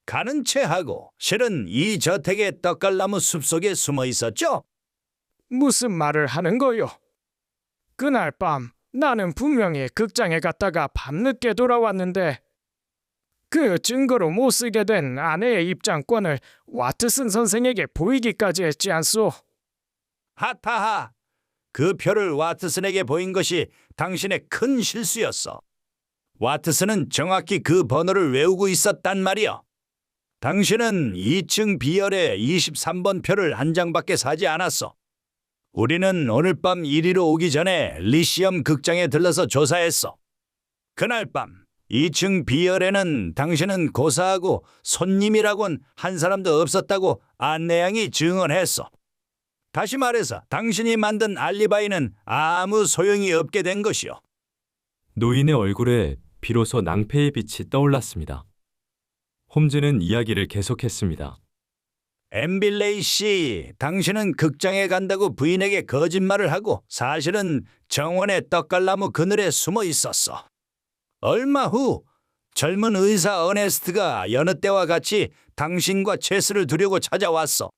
가는 채 하고 실은 이 저택의 떡갈나무 숲속에 숨어 있었죠? 무슨 말을 하는 거요? 그날 밤 나는 분명히 극장에 갔다가 밤늦게 돌아왔는데 그 증거로 못 쓰게 된 아내의 입장권을 와트슨 선생에게 보이기까지 했지 않소? 하타하! 그 표를 와트슨에게 보인 것이 당신의 큰 실수였어. 와트슨은 정확히 그 번호를 외우고 있었단 말이여. 당신은 2층 B열의 23번 표를 한 장밖에 사지 않았어. 우리는 오늘 밤 이리로 오기 전에 리시엄 극장에 들러서 조사했어. 그날 밤 2층 B열에는 당신은 고사하고 손님이라곤 한 사람도 없었다고 안내양이 증언했어. 다시 말해서 당신이 만든 알리바이는 아무 소용이 없게 된 것이요. 노인의 얼굴에 비로소 낭패의 빛이 떠올랐습니다. 홈즈는 이야기를 계속했습니다. 엠빌레이 씨, 당신은 극장에 간다고 부인에게 거짓말을 하고 사실은 정원의 떡갈나무 그늘에 숨어 있었어. 얼마 후 젊은 의사 어네스트가 여느 때와 같이 당신과 체스를 두려고 찾아왔어.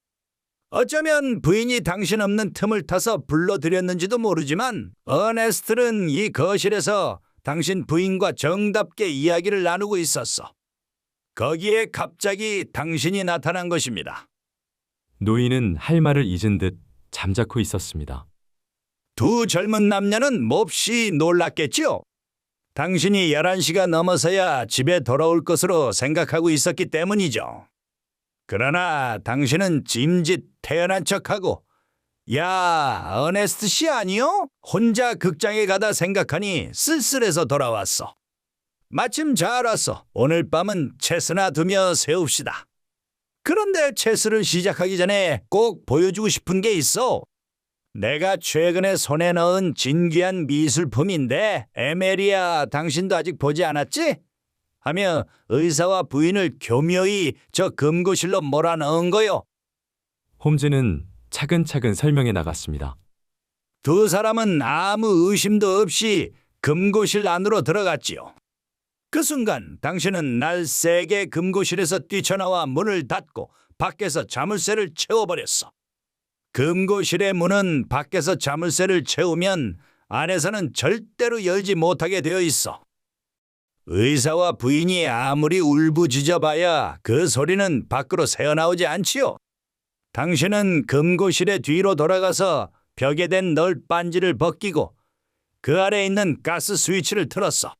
어쩌면 부인이 당신 없는 틈을 타서 불러들였는지도 모르지만 어네스트는 이 거실에서 당신 부인과 정답게 이야기를 나누고 있었어. 거기에 갑자기 당신이 나타난 것입니다. 노인은 할 말을 잊은 듯 잠자코 있었습니다. 두 젊은 남녀는 몹시 놀랐겠지요. 당신이 11시가 넘어서야 집에 돌아올 것으로 생각하고 있었기 때문이죠. 그러나 당신은 짐짓 태연한 척하고 야, 어네스트 씨 아니요? 혼자 극장에 가다 생각하니 쓸쓸해서 돌아왔어. 마침 잘 왔어. 오늘 밤은 체스나 두며 세웁시다. 그런데 체스를 시작하기 전에 꼭 보여주고 싶은 게 있어. 내가 최근에 손에 넣은 진귀한 미술품인데 에메리아 당신도 아직 보지 않았지? 하며 의사와 부인을 교묘히 저 금고실로 몰아넣은 거요. 홈즈는 차근차근 설명해 나갔습니다. 두 사람은 아무 의심도 없이 금고실 안으로 들어갔지요. 그 순간 당신은 날쌔게 금고실에서 뛰쳐나와 문을 닫고 밖에서 자물쇠를 채워버렸어. 금고실의 문은 밖에서 자물쇠를 채우면 안에서는 절대로 열지 못하게 되어 있어. 의사와 부인이 아무리 울부짖어봐야 그 소리는 밖으로 새어나오지 않지요. 당신은 금고실의 뒤로 돌아가서 벽에 댄 널빤지를 벗기고 그 아래에 있는 가스 스위치를 틀었어.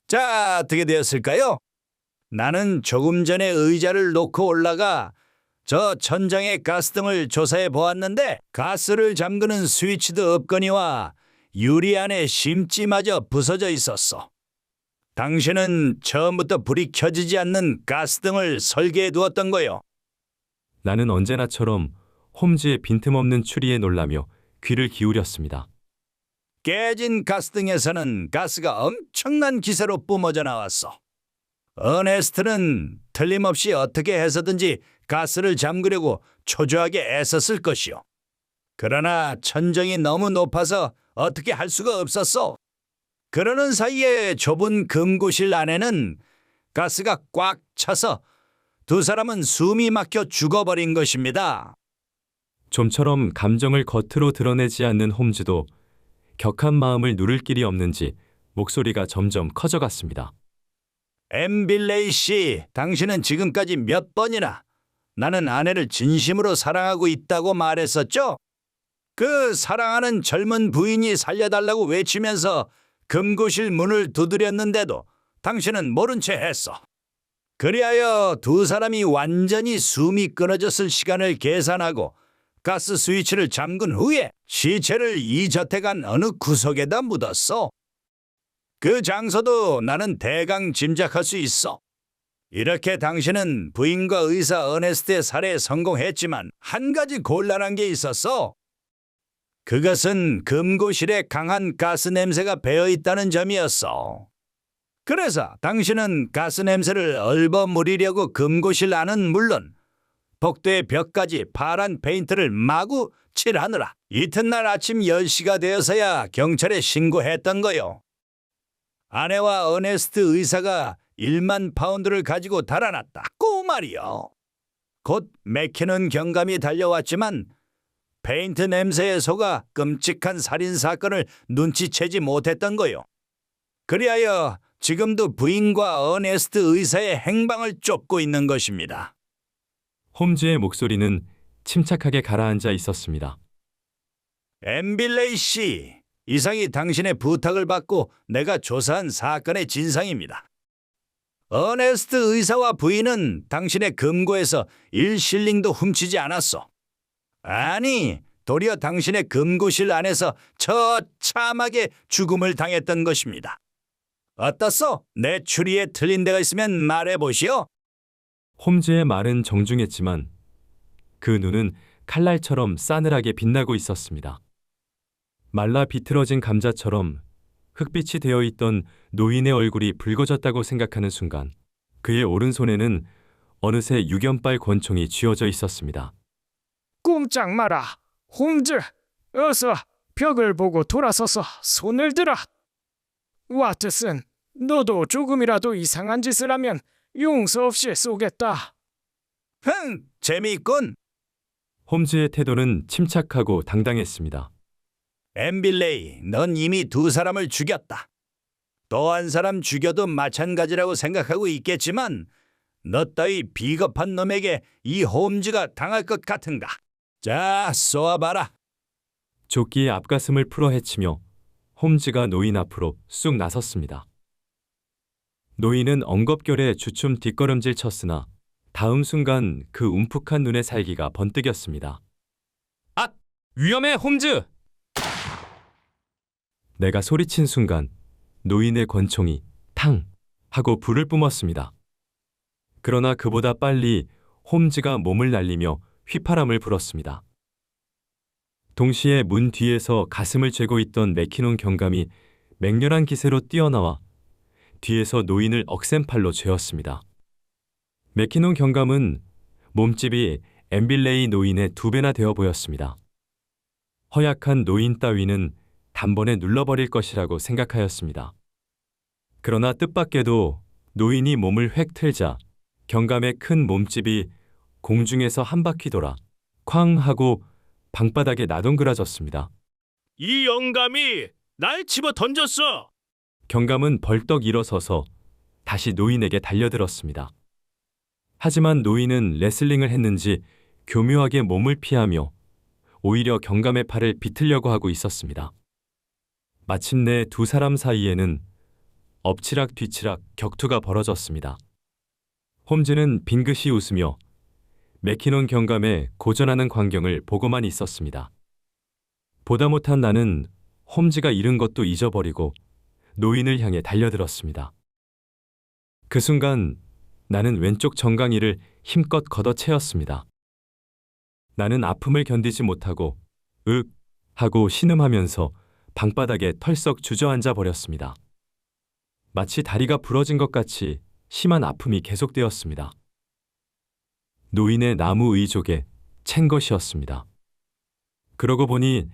자, 어떻게 되었을까요? 나는 조금 전에 의자를 놓고 올라가 저 천장의 가스등을 조사해 보았는데 가스를 잠그는 스위치도 없거니와 유리 안에 심지마저 부서져 있었어. 당신은 처음부터 불이 켜지지 않는 가스등을 설계해 두었던 거요. 나는 언제나처럼 홈즈의 빈틈없는 추리에 놀라며 귀를 기울였습니다. 깨진 가스등에서는 가스가 엄청난 기세로 뿜어져 나왔어. 어네스트는 틀림없이 어떻게 해서든지 가스를 잠그려고 초조하게 애썼을 것이요. 그러나 천정이 너무 높아서 어떻게 할 수가 없었어. 그러는 사이에 좁은 금고실 안에는 가스가 꽉 차서 두 사람은 숨이 막혀 죽어버린 것입니다. 좀처럼 감정을 겉으로 드러내지 않는 홈즈도 격한 마음을 누를 길이 없는지 목소리가 점점 커져갔습니다. 엠빌레이 씨, 당신은 지금까지 몇 번이나 나는 아내를 진심으로 사랑하고 있다고 말했었죠? 그 사랑하는 젊은 부인이 살려달라고 외치면서 금고실 문을 두드렸는데도 당신은 모른 채 했어. 그리하여 두 사람이 완전히 숨이 끊어졌을 시간을 계산하고 가스 스위치를 잠근 후에 시체를 이 저택 안 어느 구석에다 묻었어. 그 장소도 나는 대강 짐작할 수 있어. 이렇게 당신은 부인과 의사 어네스트의 살해에 성공했지만 한 가지 곤란한 게 있었어. 그것은 금고실에 강한 가스 냄새가 배어 있다는 점이었어. 그래서 당신은 가스 냄새를 얼버무리려고 금고실 안은 물론 복도의 벽까지 파란 페인트를 마구 칠하느라 이튿날 아침 10시가 되어서야 경찰에 신고했던 거요. 아내와 어네스트 의사가 1만 파운드를 가지고 달아났다고 말이요. 곧 맥키넌 경감이 달려왔지만 페인트 냄새에 속아 끔찍한 살인사건을 눈치채지 못했던 거요. 그리하여 지금도 부인과 어네스트 의사의 행방을 쫓고 있는 것입니다. 홈즈의 목소리는 침착하게 가라앉아 있었습니다. 엠빌레이 씨, 이상이 당신의 부탁을 받고 내가 조사한 사건의 진상입니다. 어네스트 의사와 부인은 당신의 금고에서 1실링도 훔치지 않았어. 아니, 도리어 당신의 금고실 안에서 처참하게 죽음을 당했던 것입니다. 어떻소? 내 추리에 틀린 데가 있으면 말해보시오. 홈즈의 말은 정중했지만 그 눈은 칼날처럼 싸늘하게 빛나고 있었습니다. 말라 비틀어진 감자처럼 흑빛이 되어 있던 노인의 얼굴이 붉어졌다고 생각하는 순간 그의 오른손에는 어느새 유견발 권총이 쥐어져 있었습니다. 꼼짝 마라. 홈즈, 어서 벽을 보고 돌아서서 손을 들어. 와트슨, 너도 조금이라도 이상한 짓을 하면 용서 없이 쏘겠다. 재미있군. 홈즈의 태도는 침착하고 당당했습니다. 엠빌레이, 넌 이미 두 사람을 죽였다. 또 한 사람 죽여도 마찬가지라고 생각하고 있겠지만 너 따위 비겁한 놈에게 이 홈즈가 당할 것 같은가? 자, 쏘아봐라. 조끼의 앞가슴을 풀어 헤치며 홈즈가 노인 앞으로 쑥 나섰습니다. 노인은 엉겁결에 주춤 뒷걸음질 쳤으나 다음 순간 그 움푹한 눈의 살기가 번뜩였습니다. 아! 위험해, 홈즈! 내가 소리친 순간 노인의 권총이 탕! 하고 불을 뿜었습니다. 그러나 그보다 빨리 홈즈가 몸을 날리며 휘파람을 불었습니다. 동시에 문 뒤에서 가슴을 죄고 있던 맥키논 경감이 맹렬한 기세로 뛰어나와 뒤에서 노인을 억센팔로 죄었습니다. 맥키논 경감은 몸집이 엠빌레이 노인의 2배나 되어 보였습니다. 허약한 노인 따위는 단번에 눌러버릴 것이라고 생각하였습니다. 그러나 뜻밖에도 노인이 몸을 획 틀자 경감의 큰 몸집이 공중에서 한 바퀴 돌아 쾅 하고 방바닥에 나동그라졌습니다. 이 영감이 날 집어 던졌어. 경감은 벌떡 일어서서 다시 노인에게 달려들었습니다. 하지만 노인은 레슬링을 했는지 교묘하게 몸을 피하며 오히려 경감의 팔을 비틀려고 하고 있었습니다. 마침내 두 사람 사이에는 엎치락 뒤치락 격투가 벌어졌습니다. 홈즈는 빙긋이 웃으며 맥키논 경감의 고전하는 광경을 보고만 있었습니다. 보다 못한 나는 홈즈가 잃은 것도 잊어버리고 노인을 향해 달려들었습니다. 그 순간 나는 왼쪽 정강이를 힘껏 걷어채었습니다. 나는 아픔을 견디지 못하고 윽 하고 신음하면서 방바닥에 털썩 주저앉아 버렸습니다. 마치 다리가 부러진 것 같이 심한 아픔이 계속되었습니다. 노인의 나무 의족에 챈 것이었습니다. 그러고 보니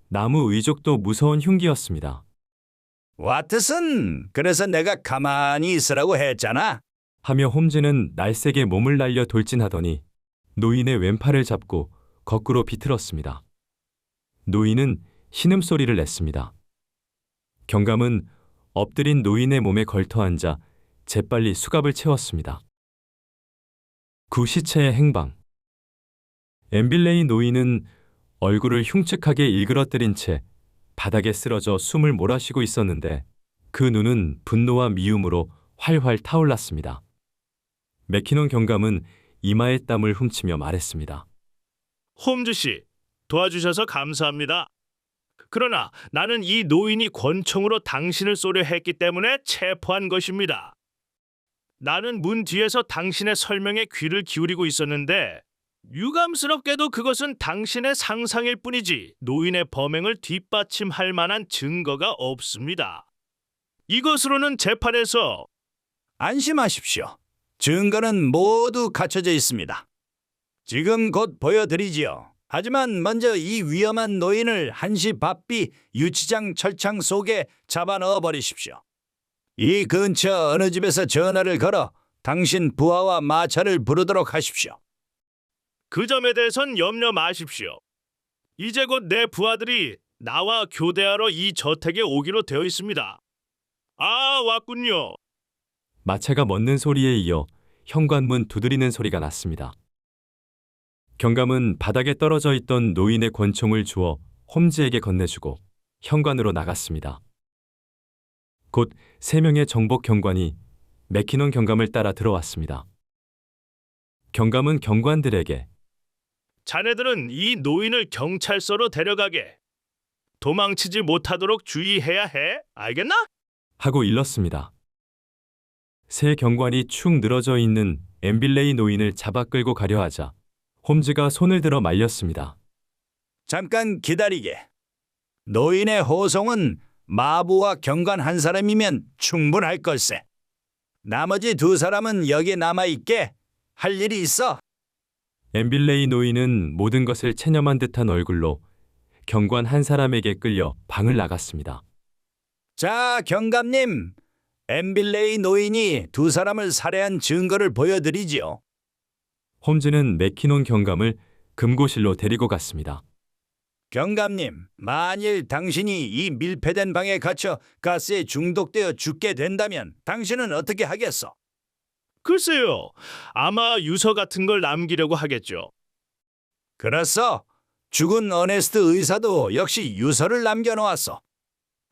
나무 의족도 무서운 흉기였습니다. 와트슨, 그래서 내가 가만히 있으라고 했잖아. 하며 홈즈는 날쌔게 몸을 날려 돌진하더니 노인의 왼팔을 잡고 거꾸로 비틀었습니다. 노인은 신음소리를 냈습니다. 경감은 엎드린 노인의 몸에 걸터앉아 재빨리 수갑을 채웠습니다. 구 시체의 행방. 엠빌레이 노인은 얼굴을 흉측하게 일그러뜨린 채 바닥에 쓰러져 숨을 몰아쉬고 있었는데 그 눈은 분노와 미움으로 활활 타올랐습니다. 맥키논 경감은 이마에 땀을 훔치며 말했습니다. 홈즈 씨, 도와주셔서 감사합니다. 그러나 나는 이 노인이 권총으로 당신을 쏘려 했기 때문에 체포한 것입니다. 나는 문 뒤에서 당신의 설명에 귀를 기울이고 있었는데 유감스럽게도 그것은 당신의 상상일 뿐이지 노인의 범행을 뒷받침할 만한 증거가 없습니다. 이것으로는 재판에서 안심하십시오. 증거는 모두 갖춰져 있습니다. 지금 곧 보여드리지요. 하지만 먼저 이 위험한 노인을 한시 바삐 유치장 철창 속에 잡아넣어 버리십시오. 이 근처 어느 집에서 전화를 걸어 당신 부하와 마차를 부르도록 하십시오. 그 점에 대해선 염려 마십시오. 이제 곧 내 부하들이 나와 교대하러 이 저택에 오기로 되어 있습니다. 아, 왔군요. 마차가 멎는 소리에 이어 현관문 두드리는 소리가 났습니다. 경감은 바닥에 떨어져 있던 노인의 권총을 주어 홈즈에게 건네주고 현관으로 나갔습니다. 곧 3명의 정복 경관이 맥키논 경감을 따라 들어왔습니다. 경감은 경관들에게 자네들은 이 노인을 경찰서로 데려가게. 도망치지 못하도록 주의해야 해. 알겠나? 하고 일렀습니다. 3 경관이 축 늘어져 있는 엠빌레이 노인을 잡아 끌고 가려 하자 홈즈가 손을 들어 말렸습니다. 잠깐 기다리게. 노인의 호송은 마부와 경관 한 사람이면 충분할 걸세. 나머지 2 사람은 여기 남아있게. 할 일이 있어. 엠빌레이 노인은 모든 것을 체념한 듯한 얼굴로 경관 한 사람에게 끌려 방을 나갔습니다. 자, 경감님. 엠빌레이 노인이 2 사람을 살해한 증거를 보여드리지요. 홈즈는 맥키논 경감을 금고실로 데리고 갔습니다. 경감님, 만일 당신이 이 밀폐된 방에 갇혀 가스에 중독되어 죽게 된다면 당신은 어떻게 하겠어? 글쎄요. 아마 유서 같은 걸 남기려고 하겠죠. 그렇소. 죽은 어네스트 의사도 역시 유서를 남겨놓았어.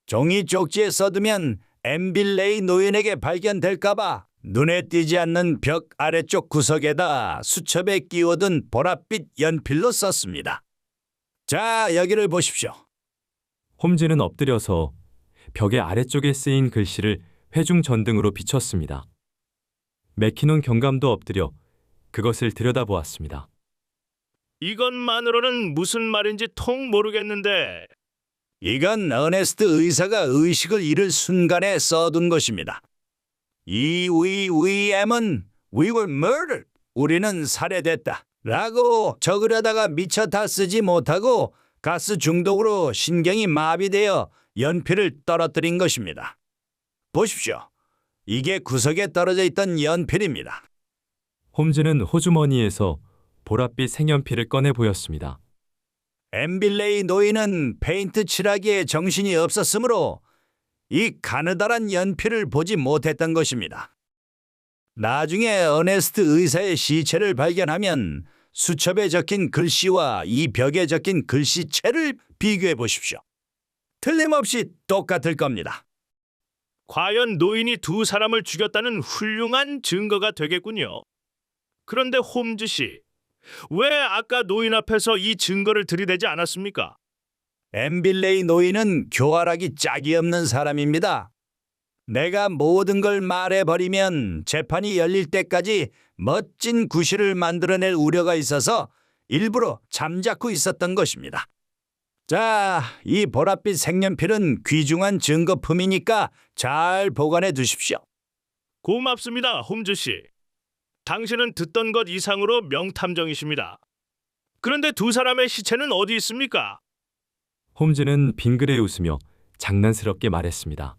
종이 쪽지에 써두면 엠빌레이 노인에게 발견될까봐 눈에 띄지 않는 벽 아래쪽 구석에다 수첩에 끼워둔 보랏빛 연필로 썼습니다. 자, 여기를 보십시오. 홈즈는 엎드려서 벽의 아래쪽에 쓰인 글씨를 회중 전등으로 비췄습니다. 맥키논 경감도 엎드려 그것을 들여다보았습니다. 이것만으로는 무슨 말인지 통 모르겠는데 이건 어네스트 의사가 의식을 잃을 순간에 써둔 것입니다. EWEM은 We were murdered. 우리는 살해됐다. 라고 적으려다가 미처 다 쓰지 못하고 가스 중독으로 신경이 마비되어 연필을 떨어뜨린 것입니다. 보십시오. 이게 구석에 떨어져 있던 연필입니다. 홈즈는 호주머니에서 보랏빛 색연필을 꺼내 보였습니다. 엠빌레이 노인은 페인트 칠하기에 정신이 없었으므로 이 가느다란 연필을 보지 못했던 것입니다. 나중에 어네스트 의사의 시체를 발견하면 수첩에 적힌 글씨와 이 벽에 적힌 글씨체를 비교해 보십시오. 틀림없이 똑같을 겁니다. 과연 노인이 2 사람을 죽였다는 훌륭한 증거가 되겠군요. 그런데 홈즈 씨, 왜 아까 노인 앞에서 이 증거를 들이대지 않았습니까? 엠빌레이 노인은 교활하기 짝이 없는 사람입니다. 내가 모든 걸 말해버리면 재판이 열릴 때까지 멋진 구실을 만들어낼 우려가 있어서 일부러 잠자코 있었던 것입니다. 자, 이 보랏빛 색연필은 귀중한 증거품이니까 잘 보관해 두십시오. 고맙습니다, 홈즈 씨. 당신은 듣던 것 이상으로 명탐정이십니다. 그런데 두 사람의 시체는 어디 있습니까? 홈즈는 빙그레 웃으며 장난스럽게 말했습니다.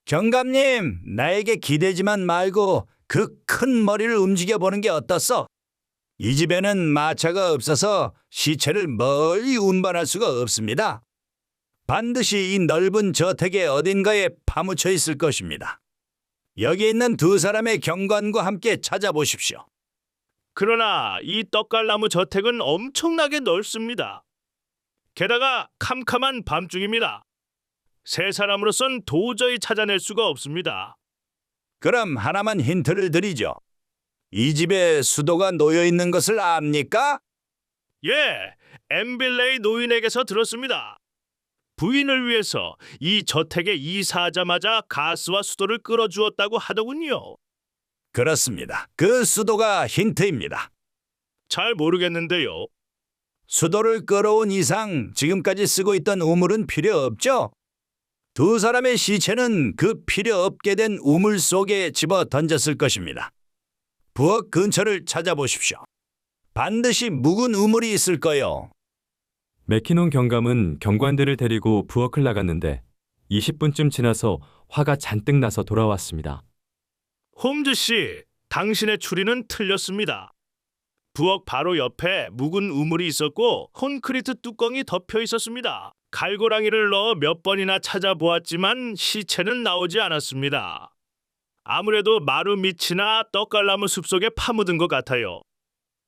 경감님, 나에게 기대지만 말고 그 큰 머리를 움직여보는 게 어떻소? 이 집에는 마차가 없어서 시체를 멀리 운반할 수가 없습니다. 반드시 이 넓은 저택의 어딘가에 파묻혀 있을 것입니다. 여기 있는 두 사람의 경관과 함께 찾아보십시오. 그러나 이 떡갈나무 저택은 엄청나게 넓습니다. 게다가 캄캄한 밤중입니다. 세 사람으로선 도저히 찾아낼 수가 없습니다. 그럼 하나만 힌트를 드리죠. 이 집에 수도가 놓여 있는 것을 압니까? 예, 엠빌레이 노인에게서 들었습니다. 부인을 위해서 이 저택에 이사하자마자 가스와 수도를 끌어주었다고 하더군요. 그렇습니다. 그 수도가 힌트입니다. 잘 모르겠는데요. 수도를 끌어온 이상 지금까지 쓰고 있던 우물은 필요 없죠? 두 사람의 시체는 그 필요 없게 된 우물 속에 집어 던졌을 것입니다. 부엌 근처를 찾아보십시오. 반드시 묵은 우물이 있을 거요. 맥키논 경감은 경관들을 데리고 부엌을 나갔는데 20분쯤 지나서 화가 잔뜩 나서 돌아왔습니다. 홈즈 씨, 당신의 추리는 틀렸습니다. 부엌 바로 옆에 묵은 우물이 있었고 콘크리트 뚜껑이 덮여 있었습니다. 갈고랑이를 넣어 몇 번이나 찾아보았지만 시체는 나오지 않았습니다. 아무래도 마루 밑이나 떡갈나무 숲속에 파묻은 것 같아요.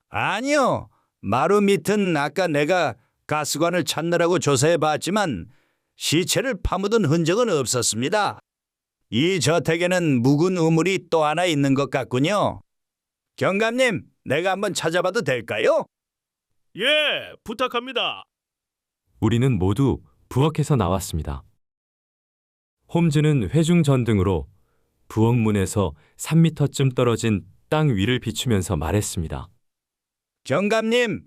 아니요. 마루 밑은 아까 내가 가스관을 찾느라고 조사해 봤지만 시체를 파묻은 흔적은 없었습니다. 이 저택에는 묵은 우물이 또 하나 있는 것 같군요. 경감님, 내가 한번 찾아봐도 될까요? 예, 부탁합니다. 우리는 모두 부엌에서 나왔습니다. 홈즈는 회중 전등으로 부엌 문에서 3미터쯤 떨어진 땅 위를 비추면서 말했습니다. 경감님,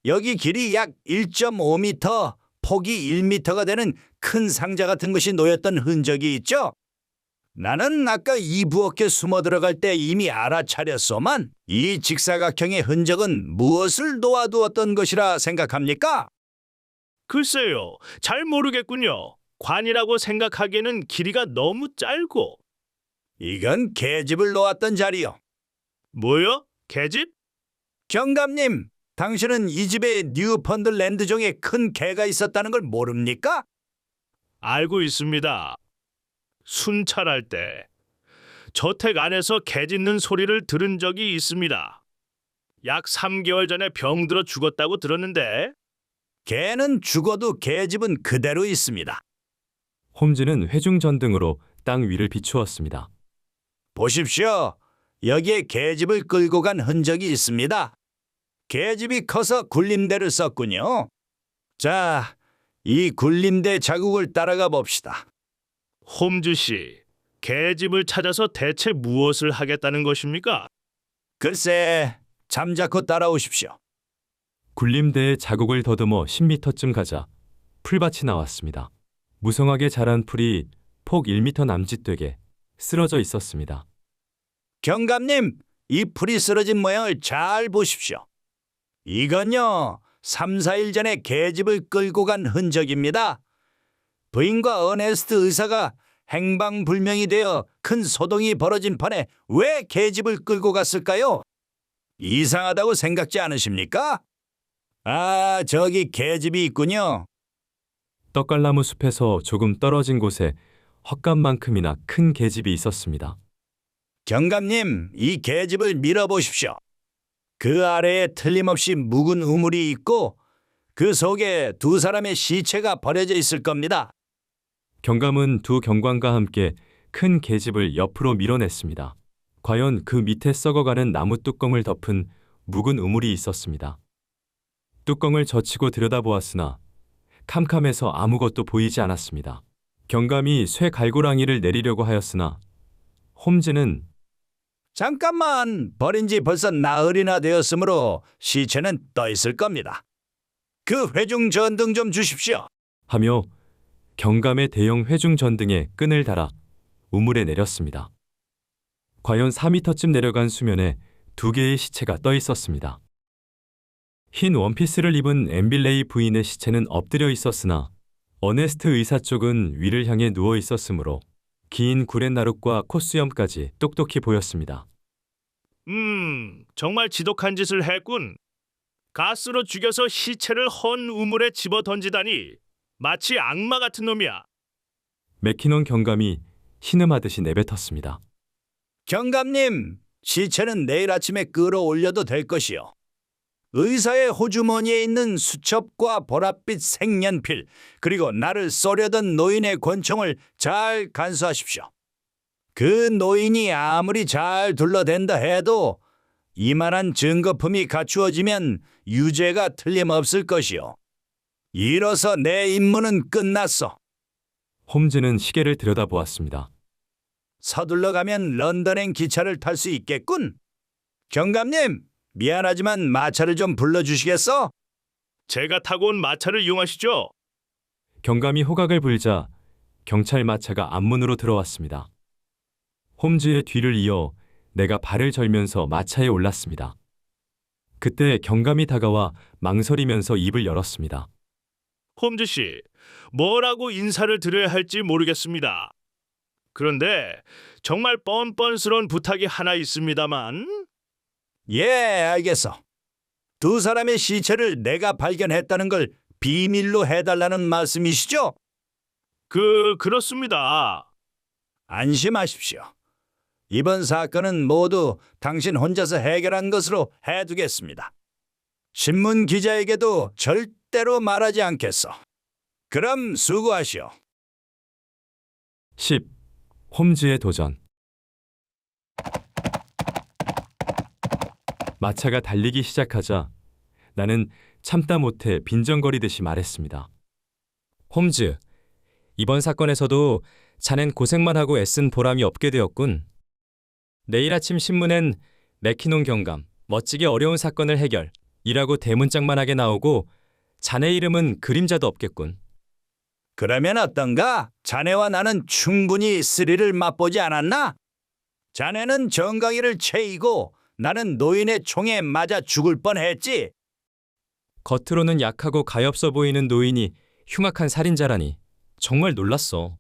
여기 길이 약 1.5미터, 폭이 1미터가 되는 큰 상자 같은 것이 놓였던 흔적이 있죠? 나는 아까 이 부엌에 숨어 들어갈 때 이미 알아차렸소만 이 직사각형의 흔적은 무엇을 놓아두었던 것이라 생각합니까? 글쎄요, 잘 모르겠군요. 관이라고 생각하기에는 길이가 너무 짧고. 이건 계집을 놓았던 자리요. 뭐요? 계집? 경감님, 당신은 이 집에 뉴펀들랜드종의 큰 개가 있었다는 걸 모릅니까? 알고 있습니다. 순찰할 때 저택 안에서 개 짖는 소리를 들은 적이 있습니다. 약 3개월 전에 병들어 죽었다고 들었는데. 개는 죽어도 계집은 그대로 있습니다. 홈즈는 회중 전등으로 땅 위를 비추었습니다. 보십시오. 여기에 계집을 끌고 간 흔적이 있습니다. 계집이 커서 굴림대를 썼군요. 자, 이 굴림대 자국을 따라가 봅시다. 홈즈 씨, 계집을 찾아서 대체 무엇을 하겠다는 것입니까? 글쎄, 잠자코 따라오십시오. 굴림대의 자국을 더듬어 10미터쯤 가자 풀밭이 나왔습니다. 무성하게 자란 풀이 폭 1미터 남짓되게 쓰러져 있었습니다. 경감님, 이 풀이 쓰러진 모양을 잘 보십시오. 이건요, 3, 4일 전에 계집을 끌고 간 흔적입니다. 부인과 어네스트 의사가 행방불명이 되어 큰 소동이 벌어진 판에 왜 계집을 끌고 갔을까요? 이상하다고 생각지 않으십니까? 아, 저기 계집이 있군요. 떡갈나무 숲에서 조금 떨어진 곳에 헛간만큼이나 큰 계집이 있었습니다. 경감님, 이 계집을 밀어보십시오. 그 아래에 틀림없이 묵은 우물이 있고 그 속에 두 사람의 시체가 버려져 있을 겁니다. 경감은 두 경관과 함께 큰 계집을 옆으로 밀어냈습니다. 과연 그 밑에 썩어가는 나무 뚜껑을 덮은 묵은 우물이 있었습니다. 뚜껑을 젖히고 들여다보았으나 캄캄해서 아무것도 보이지 않았습니다. 경감이 쇠 갈고랑이를 내리려고 하였으나 홈즈는 잠깐만, 버린 지 벌써 나흘이나 되었으므로 시체는 떠 있을 겁니다. 그 회중 전등 좀 주십시오. 하며 경감의 대형 회중 전등에 끈을 달아 우물에 내렸습니다. 과연 4미터쯤 내려간 수면에 2개의 시체가 떠 있었습니다. 흰 원피스를 입은 엠빌레이 부인의 시체는 엎드려 있었으나 어네스트 의사 쪽은 위를 향해 누워 있었으므로 긴 구렛나룻과 콧수염까지 똑똑히 보였습니다. 정말 지독한 짓을 했군. 가스로 죽여서 시체를 헌 우물에 집어 던지다니 마치 악마 같은 놈이야. 맥키넌 경감이 신음하듯이 내뱉었습니다. 경감님, 시체는 내일 아침에 끌어올려도 될 것이요. 의사의 호주머니에 있는 수첩과 보랏빛 색연필, 그리고 나를 쏘려던 노인의 권총을 잘 간수하십시오. 그 노인이 아무리 잘 둘러댄다 해도 이만한 증거품이 갖추어지면 유죄가 틀림없을 것이요. 이로써 내 임무는 끝났어. 홈즈는 시계를 들여다보았습니다. 서둘러 가면 런던행 기차를 탈 수 있겠군. 경감님, 미안하지만 마차를 좀 불러주시겠어? 제가 타고 온 마차를 이용하시죠. 경감이 호각을 불자 경찰 마차가 앞문으로 들어왔습니다. 홈즈의 뒤를 이어 내가 발을 절면서 마차에 올랐습니다. 그때 경감이 다가와 망설이면서 입을 열었습니다. 홈즈 씨, 뭐라고 인사를 드려야 할지 모르겠습니다. 그런데 정말 뻔뻔스러운 부탁이 하나 있습니다만. 예, 알겠어. 두 사람의 시체를 내가 발견했다는 걸 비밀로 해달라는 말씀이시죠? 그렇습니다. 안심하십시오. 이번 사건은 모두 당신 혼자서 해결한 것으로 해두겠습니다. 신문 기자에게도 절대로 말하지 않겠어. 그럼 수고하시오. 10. 홈즈의 도전. 마차가 달리기 시작하자 나는 참다 못해 빈정거리듯이 말했습니다. 홈즈, 이번 사건에서도 자넨 고생만 하고 애쓴 보람이 없게 되었군. 내일 아침 신문엔 맥키논 경감, 멋지게 어려운 사건을 해결이라고 대문짝만 하게 나오고 자네 이름은 그림자도 없겠군. 그러면 어떤가? 자네와 나는 충분히 스릴을 맛보지 않았나? 자네는 정강이를 채이고 나는 노인의 총에 맞아 죽을 뻔했지. 겉으로는 약하고 가엾어 보이는 노인이 흉악한 살인자라니 정말 놀랐어.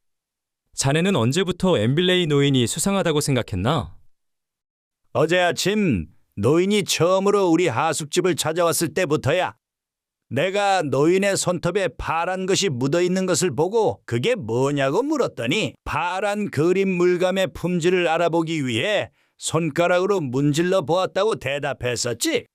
자네는 언제부터 엠빌레이 노인이 수상하다고 생각했나? 어제 아침 노인이 처음으로 우리 하숙집을 찾아왔을 때부터야. 내가 노인의 손톱에 파란 것이 묻어있는 것을 보고 그게 뭐냐고 물었더니 파란 그림 물감의 품질을 알아보기 위해 손가락으로 문질러 보았다고 대답했었지.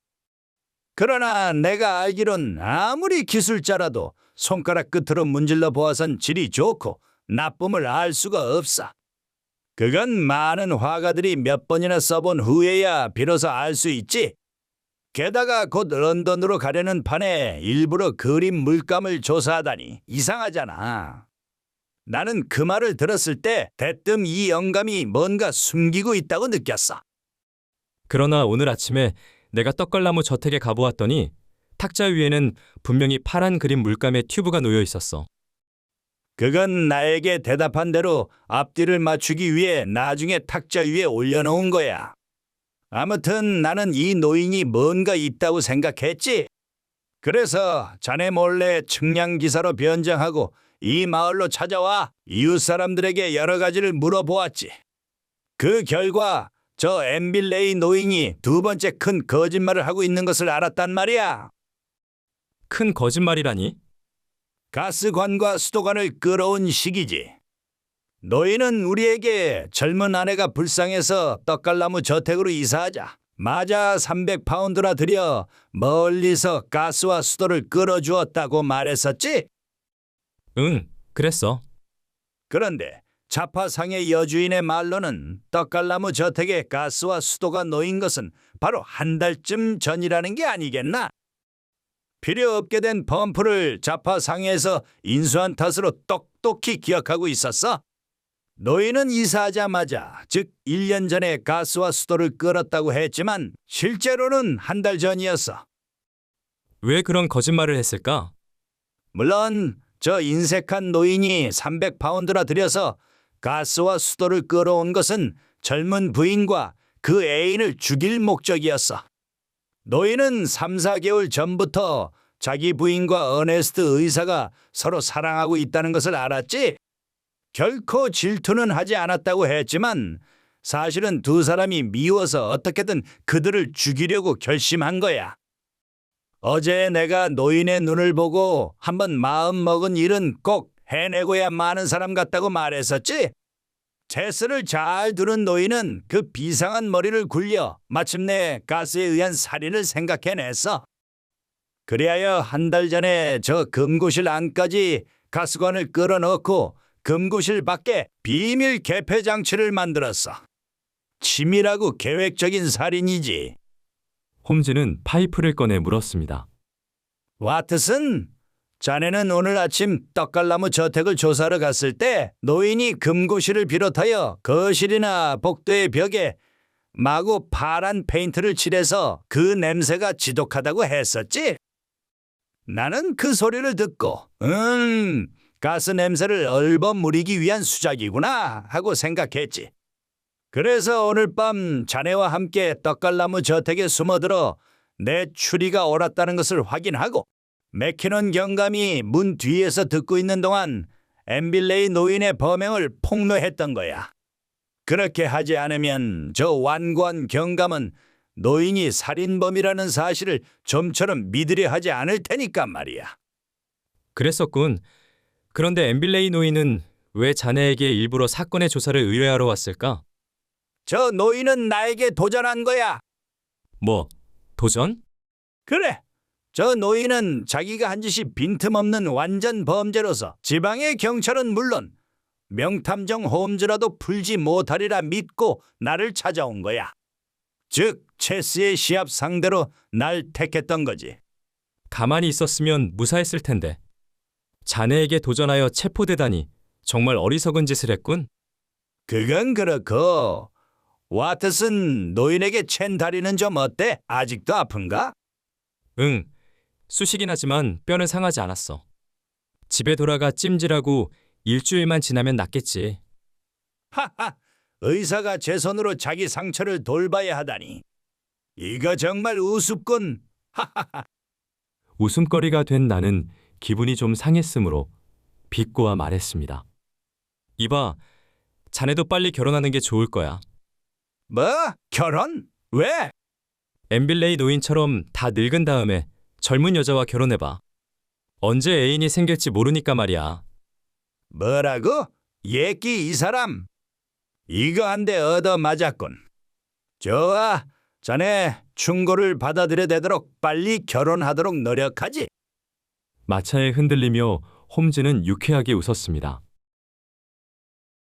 그러나 내가 알기론 아무리 기술자라도 손가락 끝으로 문질러 보아선 질이 좋고 나쁨을 알 수가 없어. 그건 많은 화가들이 몇 번이나 써본 후에야 비로소 알 수 있지. 게다가 곧 런던으로 가려는 판에 일부러 그림 물감을 조사하다니 이상하잖아. 나는 그 말을 들었을 때 대뜸 이 영감이 뭔가 숨기고 있다고 느꼈어. 그러나 오늘 아침에 내가 떡갈나무 저택에 가보았더니 탁자 위에는 분명히 파란 그림 물감의 튜브가 놓여 있었어. 그건 나에게 대답한 대로 앞뒤를 맞추기 위해 나중에 탁자 위에 올려놓은 거야. 아무튼 나는 이 노인이 뭔가 있다고 생각했지. 그래서 자네 몰래 측량 기사로 변장하고 이 마을로 찾아와 이웃 사람들에게 여러 가지를 물어보았지. 그 결과 저 엠빌레이 노인이 두 번째 큰 거짓말을 하고 있는 것을 알았단 말이야. 큰 거짓말이라니? 가스관과 수도관을 끌어온 시기지. 노인은 우리에게 젊은 아내가 불쌍해서 떡갈나무 저택으로 이사하자 맞아 300파운드나 들여 멀리서 가스와 수도를 끌어주었다고 말했었지? 응, 그랬어. 그런데 자파상의 여주인의 말로는 떡갈나무 저택에 가스와 수도가 놓인 것은 바로 한 달쯤 전이라는 게 아니겠나? 필요 없게 된 펌프를 자파상해에서 인수한 탓으로 똑똑히 기억하고 있었어. 노인은 이사하자마자, 즉 1년 전에 가스와 수도를 끌었다고 했지만 실제로는 한 달 전이었어. 왜 그런 거짓말을 했을까? 물론 저 인색한 노인이 300파운드나 들여서 가스와 수도를 끌어온 것은 젊은 부인과 그 애인을 죽일 목적이었어. 노인은 3, 4개월 전부터 자기 부인과 어네스트 의사가 서로 사랑하고 있다는 것을 알았지. 결코 질투는 하지 않았다고 했지만 사실은 두 사람이 미워서 어떻게든 그들을 죽이려고 결심한 거야. 어제 내가 노인의 눈을 보고 한번 마음 먹은 일은 꼭 해내고야 마는 사람 같다고 말했었지. 제스를 잘 두는 노인은 그 비상한 머리를 굴려 마침내 가스에 의한 살인을 생각해냈어. 그리하여 한 달 전에 저 금고실 안까지 가스관을 끌어넣고 금고실 밖에 비밀 개폐 장치를 만들었어. 치밀하고 계획적인 살인이지. 홈즈는 파이프를 꺼내 물었습니다. 와트슨, 자네는 오늘 아침 떡갈나무 저택을 조사하러 갔을 때 노인이 금고실을 비롯하여 거실이나 복도의 벽에 마구 파란 페인트를 칠해서 그 냄새가 지독하다고 했었지? 나는 그 소리를 듣고 가스 냄새를 얼버무리기 위한 수작이구나 하고 생각했지. 그래서 오늘 밤 자네와 함께 떡갈나무 저택에 숨어들어 내 추리가 옳았다는 것을 확인하고 맥키넌 경감이 문 뒤에서 듣고 있는 동안 엠빌레이 노인의 범행을 폭로했던 거야. 그렇게 하지 않으면 저 완고한 경감은 노인이 살인범이라는 사실을 좀처럼 믿으려 하지 않을 테니까 말이야. 그랬었군. 그런데 엠빌레이 노인은 왜 자네에게 일부러 사건의 조사를 의뢰하러 왔을까? 저 노인은 나에게 도전한 거야. 뭐, 도전? 그래. 저 노인은 자기가 한 짓이 빈틈없는 완전 범죄로서 지방의 경찰은 물론 명탐정 홈즈라도 풀지 못하리라 믿고 나를 찾아온 거야. 즉 체스의 시합 상대로 날 택했던 거지. 가만히 있었으면 무사했을 텐데. 자네에게 도전하여 체포되다니 정말 어리석은 짓을 했군. 그건 그렇고 와트슨, 노인에게 챈 다리는 좀 어때? 아직도 아픈가? 응, 쑤시긴 하지만 뼈는 상하지 않았어. 집에 돌아가 찜질하고 일주일만 지나면 낫겠지. 하하, 의사가 제 손으로 자기 상처를 돌봐야 하다니. 이거 정말 우습군. 웃음거리가 된 나는 기분이 좀 상했으므로 비꼬아 말했습니다. 이봐, 자네도 빨리 결혼하는 게 좋을 거야. 뭐? 결혼? 왜? 엠빌레이 노인처럼 다 늙은 다음에 젊은 여자와 결혼해봐. 언제 애인이 생길지 모르니까 말이야. 뭐라고? 예끼 이 사람? 이거 한 대 얻어 맞았군. 좋아, 자네 충고를 받아들여 되도록 빨리 결혼하도록 노력하지. 마차에 흔들리며 홈즈는 유쾌하게 웃었습니다.